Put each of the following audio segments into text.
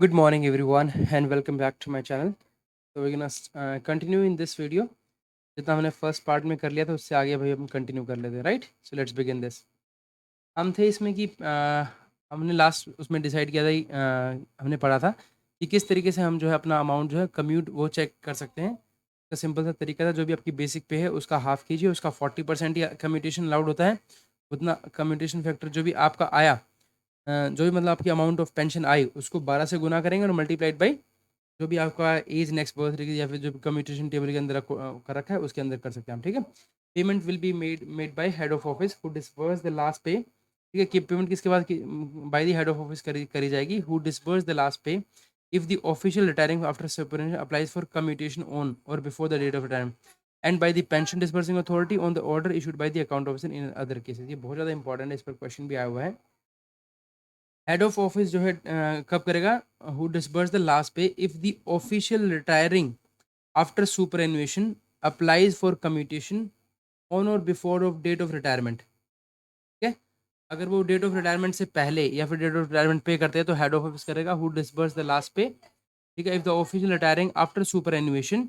Good morning, everyone, and welcome back to my channel. So we're gonna continue in this video. जितना हमने first part में कर लिया था उससे आगे भाई हम कंटिन्यू कर लेते हैं, right? So let's begin this. हम थे इसमें कि हमने लास्ट उसमें डिसाइड किया था कि हमने पढ़ा था कि किस तरीके से हम जो है अपना अमाउंट जो है कम्यूट वो चेक कर सकते हैं। तो सिंपल सा तरीका था, जो भी आपकी बेसिक पे है उसका हाफ कीजिए, उसका 40% या कम्यूटेशन अलाउड होता है, उतना कम्यूटेशन फैक्टर जो भी आपका आया, जो भी मतलब आपकी अमाउंट ऑफ पेंशन आई उसको 12 से गुना करेंगे और मल्टीप्लाइड बाई जो भी आपका एज नेक्स्ट बर्थडे की या फिर जो कम्यूटेशन टेबल के अंदर कर रखा है उसके अंदर कर सकते हैं हम, ठीक है। Payment will be made by head of office who disburse the last pay, ठीक है। कि पेमेंट किसके बाद by the head of office करी जाएगी, who disburse the last pay if the official retiring after separation applies for commutation on और before the date of retirement and by the pension disbursing authority on the order issued by the account officer in other cases. ये बहुत ज़्यादा important है, इस पर question भी आया हुआ है। हेड ऑफ ऑफिस जो है कब करेगा, who disburse the last pay if the official retiring after superannuation applies for commutation on और before of date of retirement, ठीक है। अगर वो डेट ऑफ रिटायरमेंट से पहले या फिर डेट ऑफ रिटायरमेंट पे करते हैं तो हेड ऑफ ऑफिस करेगा who disburse the last pay, ठीक है। If the official retiring after superannuation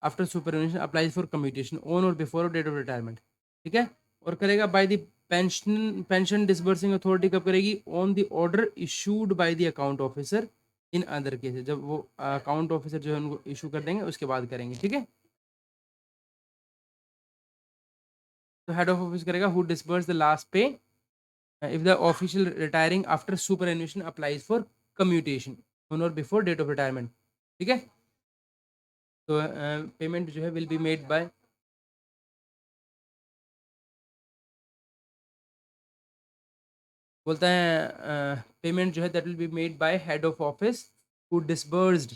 applies for commutation on और before of date of retirement, ठीक है। और करेगा by the pension disbursing authority कब करेगी, on the order issued by the account officer in other cases, जब वो account officer जो है उनको इशू कर देंगे उसके बाद करेंगे, ठीक है। तो हेड ऑफ ऑफिस करेगा who disburse the last pay if the official retiring after superannuation applies for commutation on और बिफोर डेट ऑफ रिटायरमेंट, ठीक है। तो पेमेंट जो है विल बी मेड बाय, बोलता है पेमेंट जो है that will be made by head of office who disbursed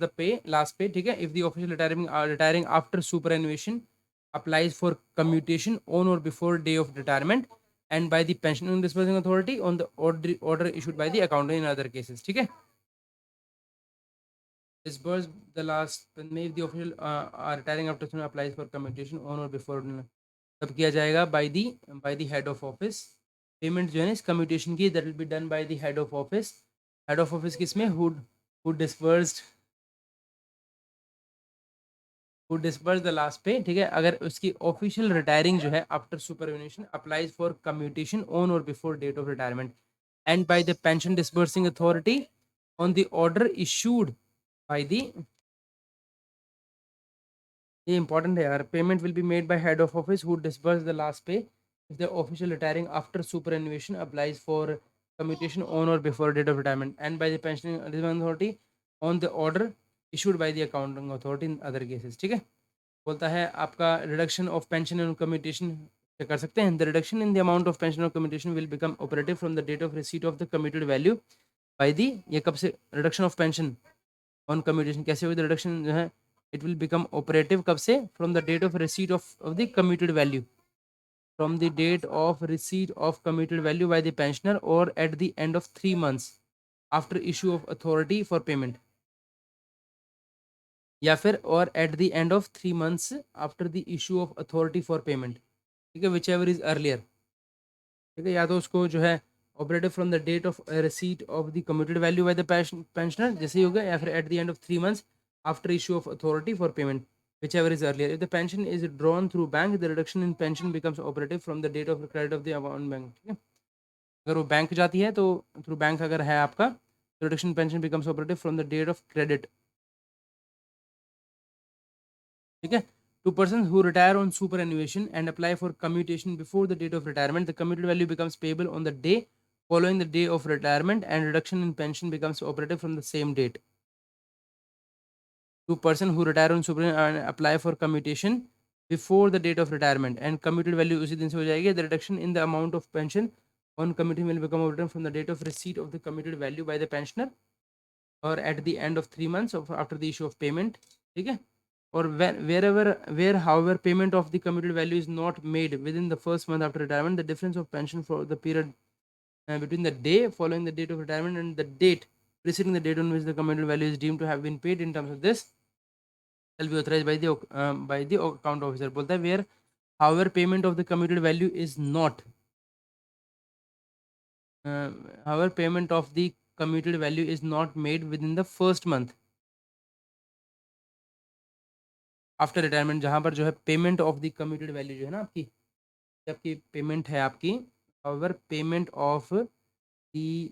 the pay last pay, ठीक है। If the official retiring after superannuation applies for commutation on और before day of retirement and by the pension disbursing authority on the order issued by the accountant in other cases, ठीक है। disburse the last when if the official are retiring after soon applies for commutation on or before, तब किया जाएगा by the head of office। Payment जो है ना इस commutation की that will be done by the head of office. Head of office किसमें, who disbursed the last pay, ठीक है। अगर उसकी ऑफिशियल रिटायरिंग जो है after superannuation applies for commutation on और before date of retirement and by the pension disbursing authority on the order issued by the, ये important है यार, payment will be made by head of office who disburse the last pay if the official retiring after superannuation applies for commutation on और before date of retirement and by the pension authority on the order issued by the accounting authority in other cases, ठीक है। बोलता है आपका reduction of pension and commutation कर सकते हैं। The reduction in the amount of pension और commutation will become operative from the date of receipt of the commuted value by the, ये कब से reduction of pension on commutation कैसे हुई, the reduction जो है इट विल बिकम ऑपरेटिव कब से, from the date of receipt of the commuted value, from the date of receipt of commuted value by the pensioner और at the end of 3 months after issue of authority for payment, या फिर और at the end of 3 months after the issue of authority for payment, ठीक है, which ever is earlier, ठीक है। या तो उसको जो है operative from the date of receipt of the commuted value by the pensioner जैसे ही होगा, या फिर at the end of 3 months after issue of authority for payment, whichever is earlier. If the pension is drawn through bank, the reduction in pension becomes operative from the date of credit of the amount bank, ठीक है। अगर वो bank जाती है तो through bank अगर है आपका, reduction pension becomes operative from the date of credit, ठीक है। To persons who retire on superannuation and apply for commutation before the date of retirement, the commuted value becomes payable on the day following the day of retirement and reduction in pension becomes operative from the same date. To person who retire on superannuation and apply for commutation before the date of retirement and commuted value उसी दिन से हो जाएगी, the reduction in the amount of pension on commutation will become operative from the date of receipt of the commuted value by the pensioner or at the end of 3 months of after the issue of payment, ठीक है। or where however payment of the commuted value is not made within the first month after retirement, the difference of pension for the period between the day following the date of retirement and the date preceding the date on which the commuted value is deemed to have been paid in terms of this shall be authorized by the account officer। बोलता है where however payment of the commuted value is not however payment of the commuted value is not made within the first month after retirement, जहाँ पर जो है payment of the commuted value जो है ना आपकी पेमेंट है आपकी, our payment of the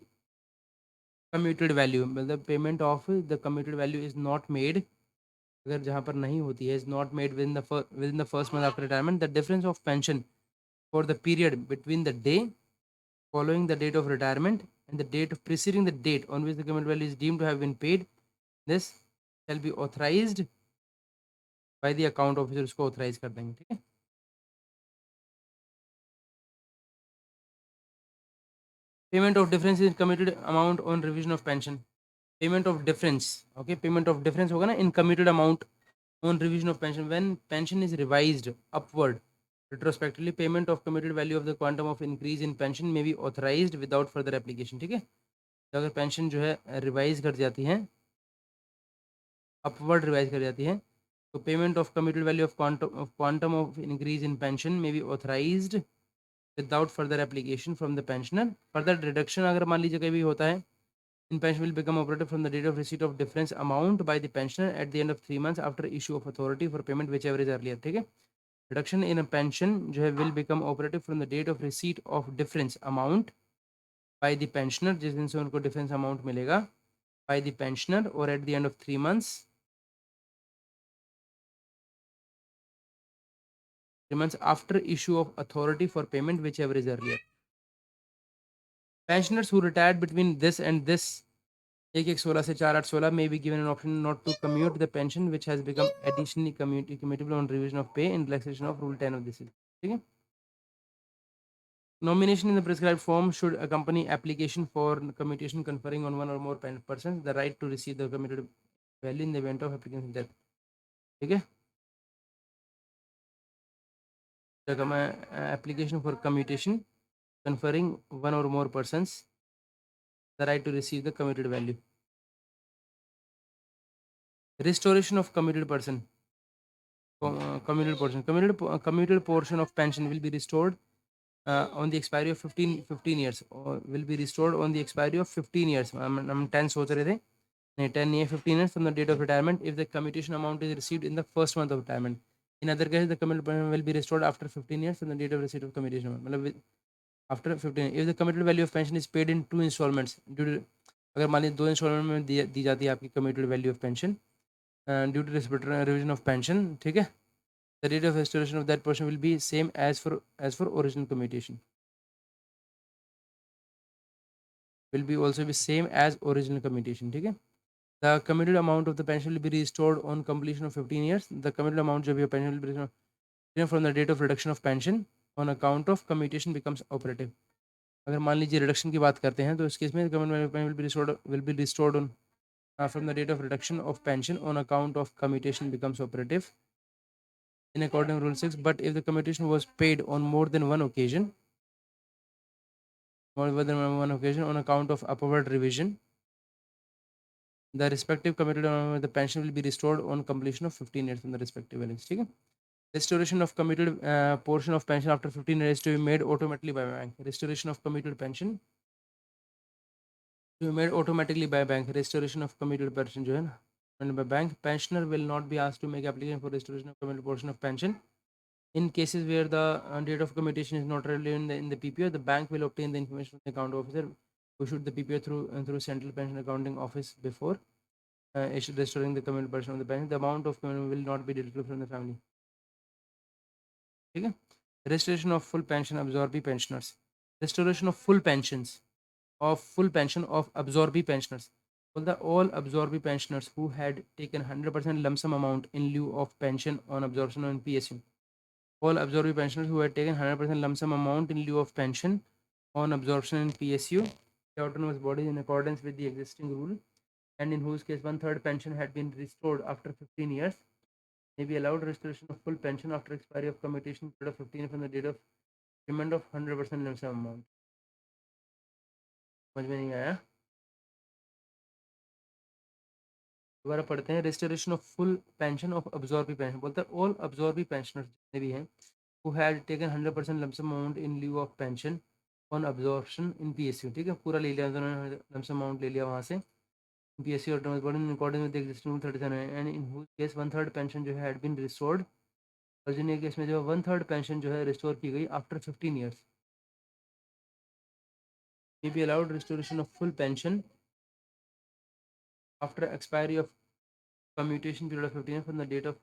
commuted value, मतलब payment of the commuted value is not made, अगर जहाँ पर नहीं होती है, is not made within the first month after retirement, the difference of pension for the period between the day following the date of retirement and the date of preceding the date on which the committed value is deemed to have been paid, this shall be authorized by the account officer, उसको authorize कर देंगे, ठीक है। Payment of difference in committed amount on revision of pension, payment of difference, okay, payment of difference होगा ना in committed amount on revision of pension when pension is revised upward retrospectively, payment of committed value of the quantum of increase in pension may be authorized without further application, ठीक है। तो अगर pension जो है revise कर जाती है, upward revise कर जाती है, तो payment of committed value of quantum of increase in pension में be authorised without further application from the pensioner. Further deduction अगर मान लीजिए कभी होता है, in pension will become operative from the date of receipt of difference amount by the pensioner at the end of 3 months after issue of authority for payment whichever is earlier, ठीक है। Reduction in pension जो है will become operative from the date of receipt of difference amount by the pensioner, जिस दिन से उनको difference amount मिलेगा by the pensioner, और at the end of 3 months after issue of authority for payment whichever is earlier. Pensioners who retired between this and this 1/1/16 से 4/8/16 may be given an option not to commute the pension which has become additionally commutable on revision of pay in relaxation of rule 10 of this, ठीक है। Nomination in the prescribed form should accompany application for commutation conferring on one or more persons the right to receive the commuted value in the event of applicant's death, ठीक है। Application for commutation conferring one or more persons the right to receive the commuted value. Restoration of commuted person, commuted portion of pension will be restored on the expiry of 15 years, or will be restored on the expiry of 15 years. हम 10 सोच रहे थे, नहीं 10 नहीं है, 15 years from the date of retirement if the commutation amount is received in the first month of retirement. In other cases, the commuted pension will be restored after 15 years from the date of receipt of commutation amount, मतलब after 15 if the commuted value of pension is paid in 2 installments due to, अगर मान लीजिए 2 instalment में दी जाती है आपकी commuted value of pension due to revision of pension, ठीक है, the rate of restoration of that portion will be same as for original commutation, will be also be same as original commutation, ठीक है। The commuted amount of the pension will be restored on completion of 15 years. The commuted amount of your pension will be restored from the date of reduction of pension on account of commutation becomes operative. अगर मान लीजिए reduction की बात करते हैं तो इस case में commuted will be restored on from the date of reduction of pension on account of commutation becomes operative in accordance with Rule 6. But if the commutation was paid on more than one occasion on account of upward revision, the respective commuted amount of the pension will be restored on completion of 15 years from the respective values, ठीक है। Restoration of commuted portion of pension after 15 years to be made automatically by bank. Restoration of commuted pension to be made automatically by bank. Restoration of commuted pension जो है ना by bank. Pensioner will not be asked to make application for restoration of commuted portion of pension. In cases where the date of commutation is not relevant in the PPO, the bank will obtain the information from the account officer who issued the PPO through Central Pension Accounting Office before restoring the commuted portion of the pension. The amount of commutation will not be deducted from the family, ठीक है। Restoration of full pension absorbee pensioners. Restoration of full pensions of absorbee pensioners. All absorbee pensioners who had taken 100% lump sum amount in lieu of pension on absorption on PSU. All absorbee pensioners who had taken 100% lump sum amount in lieu of pension on absorption in PSU, the autonomous bodies in accordance with the existing rule, and in whose case 1/3 pension had been restored after 15 years, may be allowed restoration of full pension after expiry of commutation period of 15 from the date of payment of 100% lump sum amount. समझ में नहीं आया? दोबारा पढ़ते हैं। Restoration of full pension of absorbee pension, बोलता है all अब्जॉर्बी pensioners जितने भी हैं who had taken 100% lump sum amount in lieu of pension on absorption in PSU, ठीक है, पूरा ले लिया उन्होंने, लमसम अमाउंट ले लिया वहाँ से। PSU in according with existing 37 and in whose case 1/3 pension जो है had been restored. Virginia case में जो 1/3 पेंशन जो है रिस्टोर की गई after 15 years. May be allowed restoration of full pension after expiry of commutation period of 15 years from the date of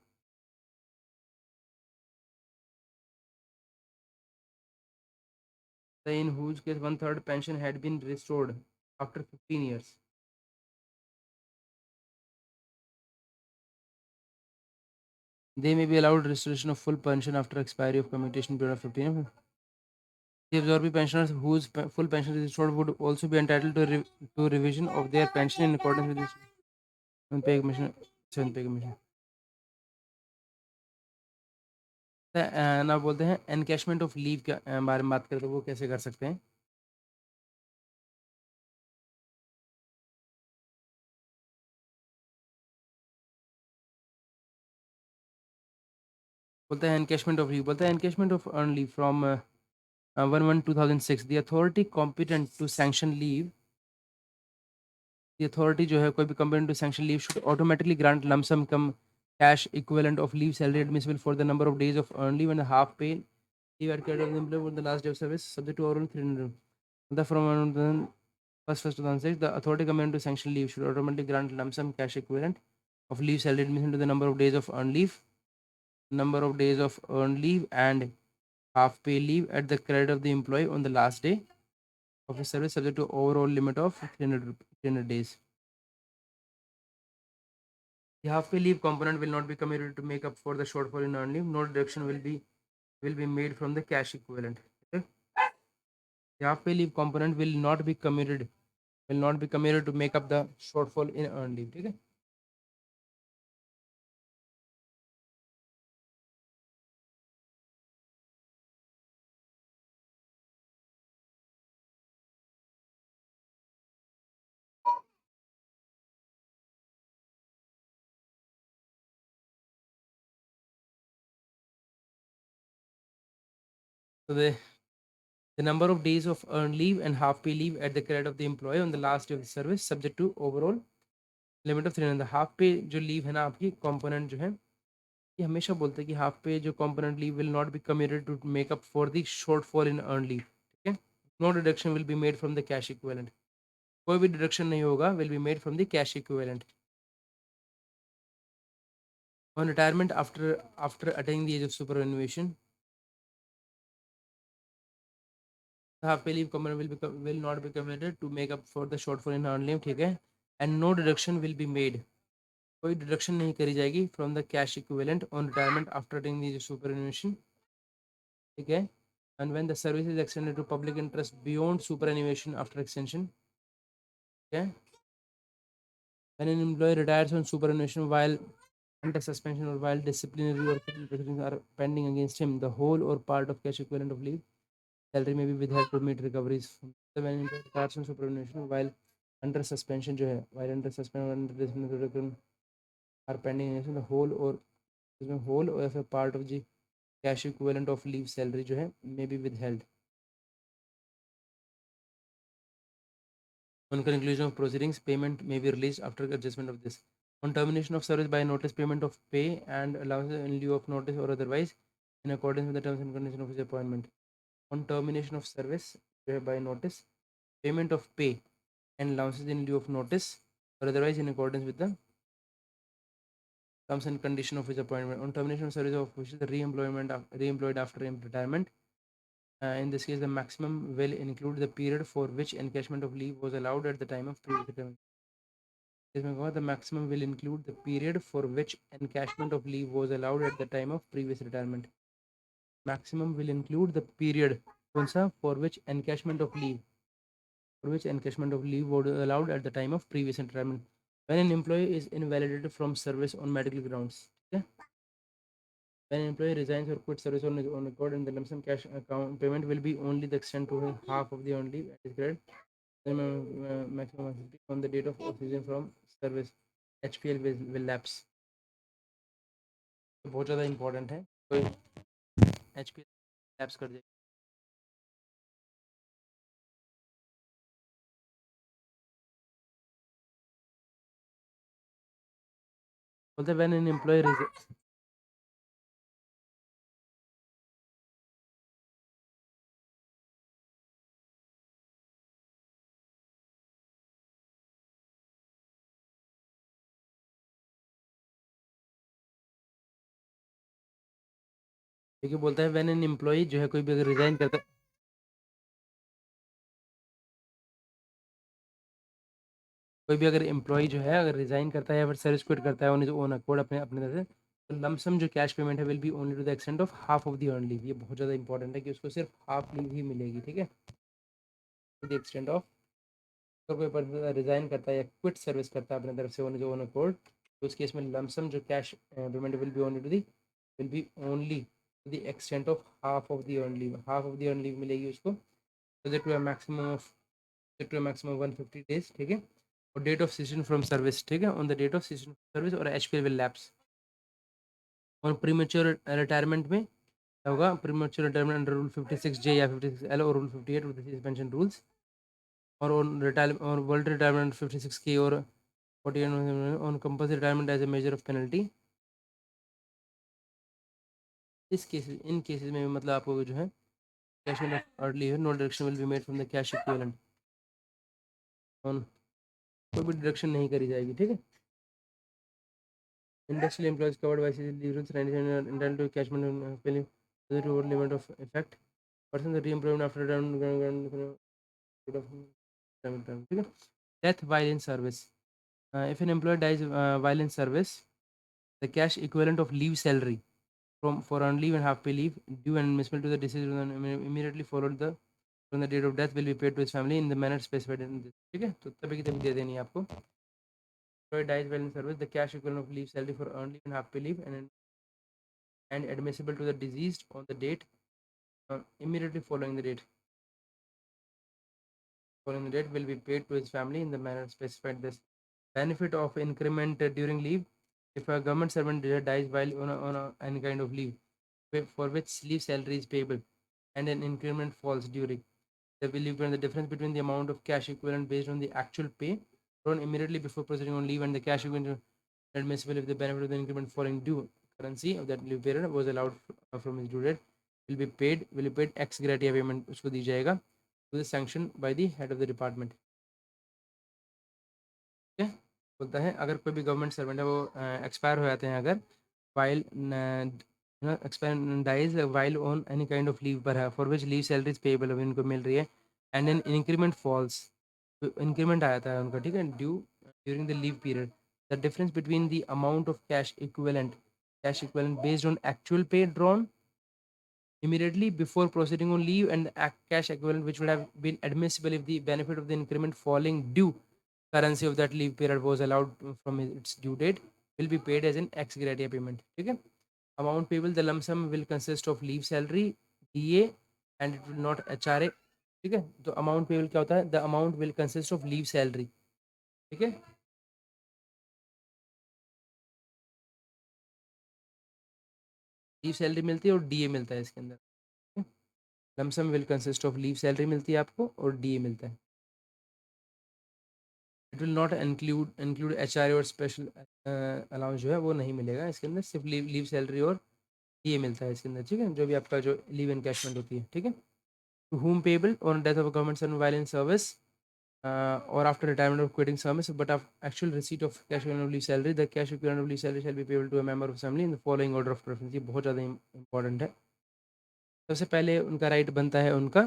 the in whose case 1/3 pension had been restored after 15 years. They may be allowed restoration of full pension after expiry of commutation period of 15 years. The absorbee pensioners whose full pension is restored would also be entitled to revision of their pension in accordance with this pay commission, 7 pay commission. ना बोलते हैं encashment of leave के बारे में बात करें तो वो कैसे कर सकते हैं। बोलते हैं एनकैशमेंट ऑफ लीव, बोलते हैं encashment of earn leave from 1/1/2006 the authority competent to sanction leave, the authority जो है कोई भी competent to sanction leave should automatically grant lump sum come cash equivalent of leave salary admissible for the number of days of earned leave and half pay leave at credit of the employer for the last day of service subject to overall 300. The from first 2006 the authority competent to sanction leave should automatically grant lump sum cash equivalent of leave salary admission to the number of days of earned leave, number of days of earned leave and half pay leave at the credit of the employee on the last day of his service subject to overall limit of 300 days. The half pay leave component will not be committed to make up for the shortfall in earned leave. No deduction will be made from the cash equivalent. Okay? The half pay leave component will not be committed to make up the shortfall in earned leave. ठीक है? So the number of days of earned leave and half pay leave at the credit of the employee on the last day of the service subject to overall limit of 300. Half पे जो leave है ना आपकी component जो है ये हमेशा बोलते हैं कि हाफ पे जो component leave will not be committed to make up for the shortfall in earned leave. ठीक है? No deduction will be made from the cash equivalent. कोई भी डिडक्शन नहीं होगा, will be made from the cash equivalent. On retirement after attaining the age of superannuation, the half pay leave component will not be committed to make up for the shortfall in earned leave, ठीक है, and no deduction will be made. कोई deduction नहीं करी जाएगी from the cash equivalent on retirement after attaining the age of superannuation, ठीक है, and when the service is extended to public interest beyond superannuation after extension, okay, when an employee retires on superannuation while under suspension or while disciplinary or proceedings are pending against him, the whole or part of cash equivalent of leave salary may be withheld to meet recoveries from the when employee retires on superannuation while under suspension जो है while under suspension or under disciplinary are pending against him, the whole or इसमें whole or a part of the cash equivalent of leave salary जो है may be withheld. On conclusion of proceedings, payment may be released after adjustment of this. On termination of service by notice, payment of pay and allowances in lieu of notice or otherwise in accordance with the terms and conditions of his appointment. On termination of service by notice, payment of pay and allowances in lieu of notice or otherwise in accordance with the terms and conditions of his appointment. On termination of service of which is the reemployed after retirement. In this case, the maximum will include the period for which encashment of leave was allowed at the time of previous retirement. The maximum will include the period for which encashment of leave was allowed at the time of previous retirement. Maximum will include the period for which encashment of leave was allowed at the time of previous retirement. When an employee is invalidated from service on medical grounds, okay? When an employee resigns or quits service on his own accord, and the lump sum cash account payment will be only the extent to half of the earned leave at his credit. Maximum on the date of off-season from service, HPL will lapse. बहुत ज़्यादा important है, तो HPL lapse कर जाएगी. बोलते हैं when an employ देखिए बोलता है व्हेन एन एम्प्लॉय जो है कोई भी अगर रिजाइन करता है, कोई भी अगर एम्प्लॉय जो है अगर रिजाइन करता है या फिर सर्विस क्विट करता है ऑन अकॉर्ड अपने अपने तरफ से, तो लमसम जो कैश पेमेंट है will be only to the extent of half of the earn leave. ये बहुत ज़्यादा इंपॉर्टेंट है कि उसको सिर्फ हाफ लीव ही मिलेगी, ठीक है, टू द एक्सटेंट ऑफ। तो कोई पर्सन रिजाइन करता है या क्विट सर्विस करता है अपने तरफ से ऑन अकॉर्ड, तो उस केस में लमसम जो cash payment will be only to the will be only to the extent of half of the earn leave. Half of the earn leave मिलेगी उसको, subject to a maximum of 150 days, ठीक है। और date of cession from service, ठीक है, on the date of cession service और HPL will lapse. और premature retirement में क्या होगा, premature retirement under rule 56J या 56L और rule 58 with this pension rules, और ऑन रिटायर और वर्ल्ड रिटायरमेंट 56K और 48 on compulsory retirement as a major of penalty. इस केसेस इन केसेस में मतलब आपको जो है कैश अर्ली है, no deduction will be made from the cash equivalent on, कोई भी डिडक्शन नहीं करी जाएगी, ठीक है। Industrial employees covered by CCL rules 97 are entitled to cashment penalty to the limit of effect. Person the re-employment after retirement, ठीक है। Death while in service. If an employee dies while in service, the cash equivalent of leave salary from for earned leave and half pay leave due and admissible to the deceased immediately followed the from the date of death will be paid to his family in the manner specified in this, ठीक है। तो तभी की तभी दे देनी है आपको। Employee dies while in service, the cash equivalent of leave salary for earned leave and half pay leave and admissible to the deceased on the date immediately following the date will be paid to his family in the manner specified. This benefit of increment during leave, if a government servant dies while on any kind of leave for which leave salary is payable and an increment falls during, there will be the difference between the amount of cash equivalent based on the actual pay drawn immediately before proceeding on leave and the cash equivalent admissible if the benefit of the increment falling due currency of that leave period was allowed from his due date will be paid ex gratia payment उसको दी जाएगा to the sanction by the head of the department, ठीक है। बोलता है अगर कोई भी government servant है वो एक्सपायर हो जाते हैं अगर while expire dies while on any kind of leave पर है for which leave salary is payable अभी उनको मिल रही है and an increment falls, increment आता है उनका, ठीक है, due during the leave period, the difference between the amount of cash equivalent based on actual pay drawn immediately before proceeding on leave and the cash equivalent which would have been admissible if the benefit of the increment falling due currency of that leave period was allowed from its due date will be paid as an ex gratia payment, ठीक है। Amount payable the lump sum will consist of leave salary, DA and it will not HRA, ठीक है। तो amount payable क्या होता है, the amount will consist of leave salary, ठीक है। लीव सैलरी मिलती है और डीए मिलता है इसके अंदर। Lump sum will consist of leave salary मिलती है आपको और डीए मिलता है। It will not include HRA और स्पेशल अलाउंस जो है वो नहीं मिलेगा इसके अंदर, सिर्फ लीव सैलरी और डीए मिलता है इसके अंदर, ठीक है, जो भी आपका जो लीव एनकैशमेंट होती है, ठीक है। To whom payable on death of a government servant while in service or after retirement or quitting service, but of actual receipt of cash equivalent of leave salary, the cash equivalent of leave salary shall be payable to a member of family in the following order of preference। ये बहुत ज़्यादा important है। सबसे पहले उनका right बनता है उनका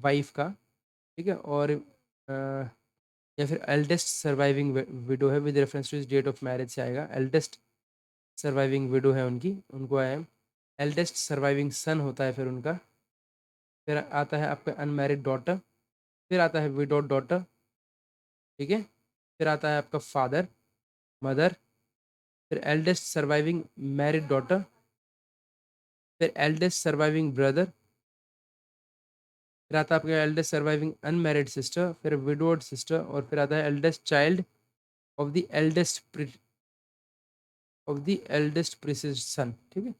वाइफ का, ठीक है, और या फिर एल्डेस्ट सर्वाइविंग विडो है with reference to date of marriage से आएगा। एल्डेस्ट सर्वाइविंग विडो है उनकी, उनको आया एल्डेस्ट सर्वाइविंग सन होता है फिर उनका, फिर आता है आपका अनमैरिड डॉटर, फिर आता है विडोड डॉटर, ठीक है, फिर आता है आपका फादर मदर, फिर एल्डेस्ट सर्वाइविंग मैरिड डॉटर, फिर एल्डेस्ट सर्वाइविंग ब्रदर, फिर आता है आपका एल्डेस्ट सर्वाइविंग अनमैरिड सिस्टर, फिर विडोड सिस्टर, और फिर आता है eldest child of the eldest princess son, ठीक है।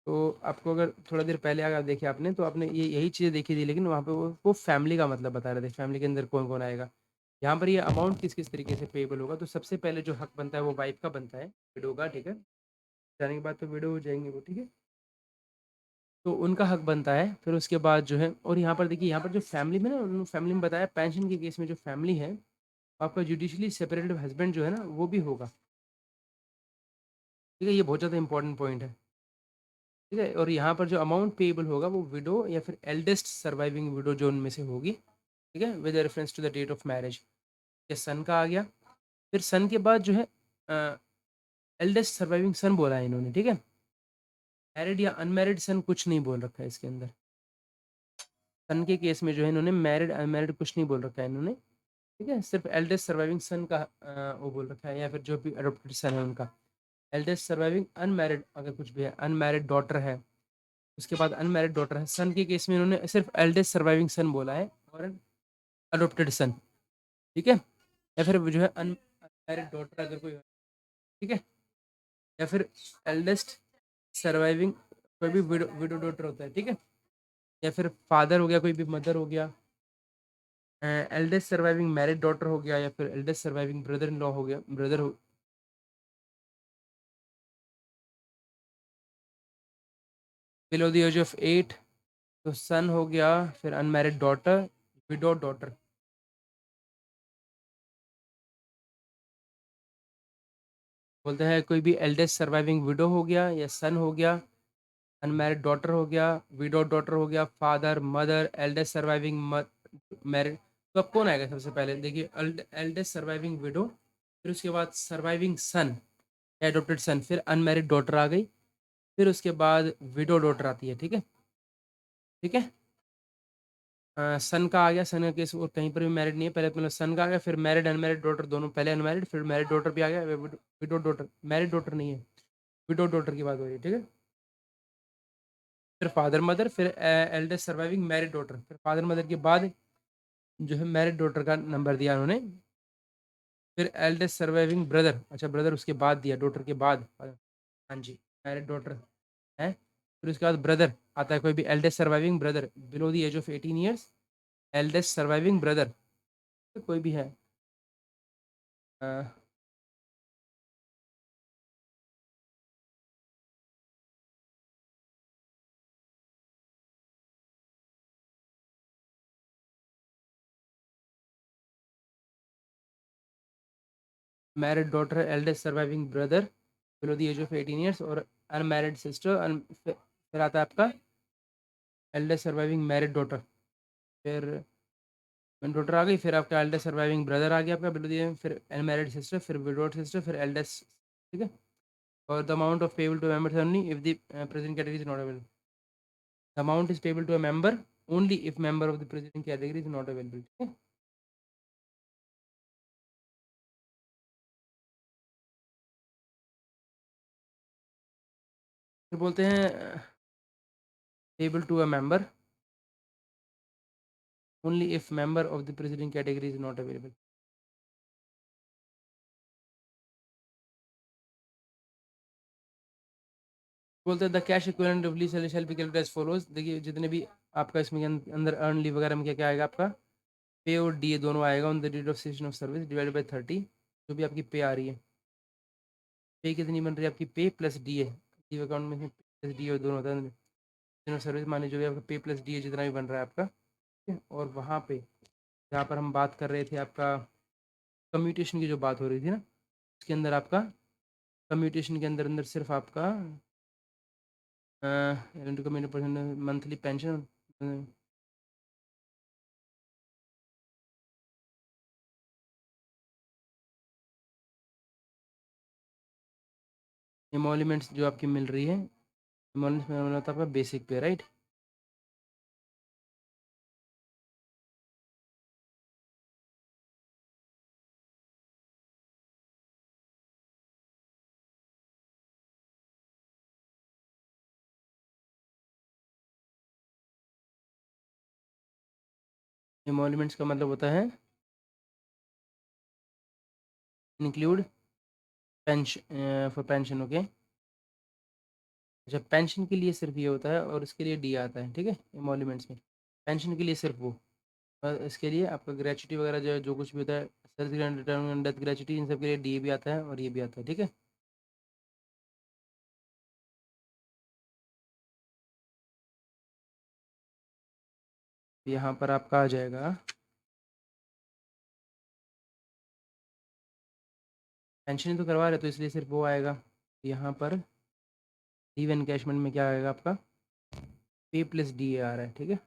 तो आपको अगर थोड़ा देर पहले अगर देखिए आपने तो आपने ये यही चीज़ें देखी थी, लेकिन वहाँ पे वो फैमिली का मतलब बता रहे थे, फैमिली के अंदर कौन कौन आएगा। यहाँ पर ये अमाउंट किस किस तरीके से पेएबल होगा, तो सबसे पहले जो हक बनता है वो वाइफ का बनता है, विडो का, ठीक है। जाने के बाद तो विडो हो जाएंगे वो, ठीक है। तो उनका हक बनता है, फिर उसके बाद जो है, और यहाँ पर देखिए, यहाँ पर जो फैमिली में ना, उन्होंने फैमिली में बताया पेंशन के केस में जो फैमिली है, आपका जुडिशली सेपरेटेड हस्बैंड जो है ना वो भी होगा, ठीक है। ये बहुत ज़्यादा इंपॉर्टेंट पॉइंट है, ठीक है। और यहाँ पर जो अमाउंट पेएबल होगा वो विडो या फिर एल्डेस्ट सर्वाइविंग विडो जो उनमें से होगी, ठीक है, with reference to the date of marriage. ये सन का आ गया। फिर सन के बाद जो है एल्डेस्ट सर्वाइविंग सन बोला है इन्होंने, ठीक है। मैरिड या अनमैरिड सन कुछ नहीं बोल रखा है इसके अंदर। सन के केस में जो है इन्होंने मैरिड अनमैरिड कुछ नहीं बोल रखा है इन्होंने, ठीक है। सिर्फ एल्डेस्ट सर्वाइविंग सन का वो बोल रखा है, या फिर जो भी अडोप्टेड सन है उनका। एल्डेस्ट सर्वाइविंग अनमैरिड अगर कुछ भी है, अनमैरिड डॉटर है, उसके बाद अनमैरिड डॉटर है। सन के केस में इन्होंने सिर्फ एल्डेस्ट सर्वाइविंग सन बोला है, और अडोप्टेड सन, ठीक है। या फिर जो है अनमैरिड डॉटर अगर कोई, ठीक है। या फिर एल्डेस्ट सर्वाइविंग कोई भी विडो विडो डॉटर होता है, ठीक है। या फिर फादर हो गया, कोई भी मदर हो गया, एल्डेस्ट सर्वाइविंग मैरिड डॉटर हो गया, या फिर eldest surviving brother in law हो गया, ब्रदर हो बिलो द एज ऑफ 8, तो सन हो गया। फिर अनमैरिड डॉटर, विडो डॉटर। बोलते हैं कोई भी एल्डेस्ट सर्वाइविंग विडो हो गया, या सन हो गया, अनमैरिड डॉटर हो गया, विडो डॉटर हो गया, father mother, eldest surviving married. तो अब कौन आएगा सबसे पहले, देखिए एल्डेस्ट सर्वाइविंग विडो, फिर उसके बाद सर्वाइविंग सन, एडोप्टेड सन, फिर अनमैरिड डॉटर आ गई, फिर उसके बाद विडो डॉटर आती है, ठीक है, ठीक है। सन का आ गया, सन का केस और कहीं पर भी मैरिड नहीं है, पहले मतलब सन का आ गया, फिर मैरिड अनमैरिड डॉटर दोनों, पहले अनमैरिड फिर मैरिड डॉटर भी आ गया, विडो डॉटर, मैरिड डॉटर नहीं है, विडो डॉटर की बात हो रही है, ठीक है। फिर फादर मदर, फिर एल्डेस्ट सर्वाइविंग मैरिड डॉटर, फिर फादर मदर के बाद जो है मैरिड डॉटर का नंबर दिया उन्होंने, फिर एल्डेस्ट सर्वाइविंग ब्रदर, अच्छा ब्रदर उसके बाद दिया, डॉटर के बाद, हाँ जी, मैरिड डॉटर है। फिर उसके बाद ब्रदर आता है, कोई भी eldest surviving brother below the age of 18 years, eldest surviving brother, तो कोई भी है, married daughter, eldest surviving brother below the age of 18 years, और अनमैरिड सिस्टर, फिर आता है आपका एल्डेस्ट सर्वाइविंग मैरिड डॉटर, फिर डॉटर आ गई, फिर आपका एल्डेस्ट सर्वाइविंग ब्रदर आ गया आपका बिलो द, फिर अनमैरिड सिस्टर, फिर विडोड सिस्टर, फिर एल्डेस्ट, ठीक है। और the amount of payable to members only if the present category is not available, the amount is payable to a member only if member of the present category is not available, ठीक है। फिर बोलते हैं payable to a member only if member of the present category is not available. बोलते हैं the cash equivalent of leave shall be calculated as follows, देखिए जितने भी आपका इसमें अंदर अर्न लीव वगैरह में क्या क्या आएगा आपका, पे और डी दोनों आएगा on the date of cession of service divided by 30, जो भी आपकी पे आ रही है। पे कितनी बन रही है आपकी, पे प्लस डी है, लीव अकाउंट में प्लस डी और दोनों होता है, सेशन ऑफ सर्विस माने जो भी आपका पे प्लस डी है जितना भी बन रहा है आपका, ठीक है। और वहाँ पे जहाँ पर हम बात कर रहे थे आपका कम्यूटेशन की जो बात हो रही थी ना, उसके अंदर आपका कम्यूटेशन के अंदर अंदर सिर्फ आपका मंथली पेंशन, एमोलीमेंट्स जो आपकी मिल रही है, एमोलीमेंट्स में होता है आपका बेसिक पे, राइट। एमोलीमेंट्स का मतलब होता है include pension, for pension, okay. अच्छा पेंशन के लिए सिर्फ ये होता है, और उसके लिए डी आता है, ठीक है, एमोलीमेंट्स में पेंशन के लिए सिर्फ वो, इसके लिए आपका ग्रेचुटी वगैरह जो कुछ भी होता है, सर्विस रिटर्न, डेथ ग्रेचुटी, इन सब के लिए डी भी आता है और ये भी आता है, ठीक है। यहाँ पर आपका आ जाएगा पेंशन ही तो करवा रहे तो इसलिए सिर्फ वो आएगा। यहाँ पर लीव एनकैशमेंट में क्या आएगा आपका, पे प्लस डी आ रहा है, ठीक है।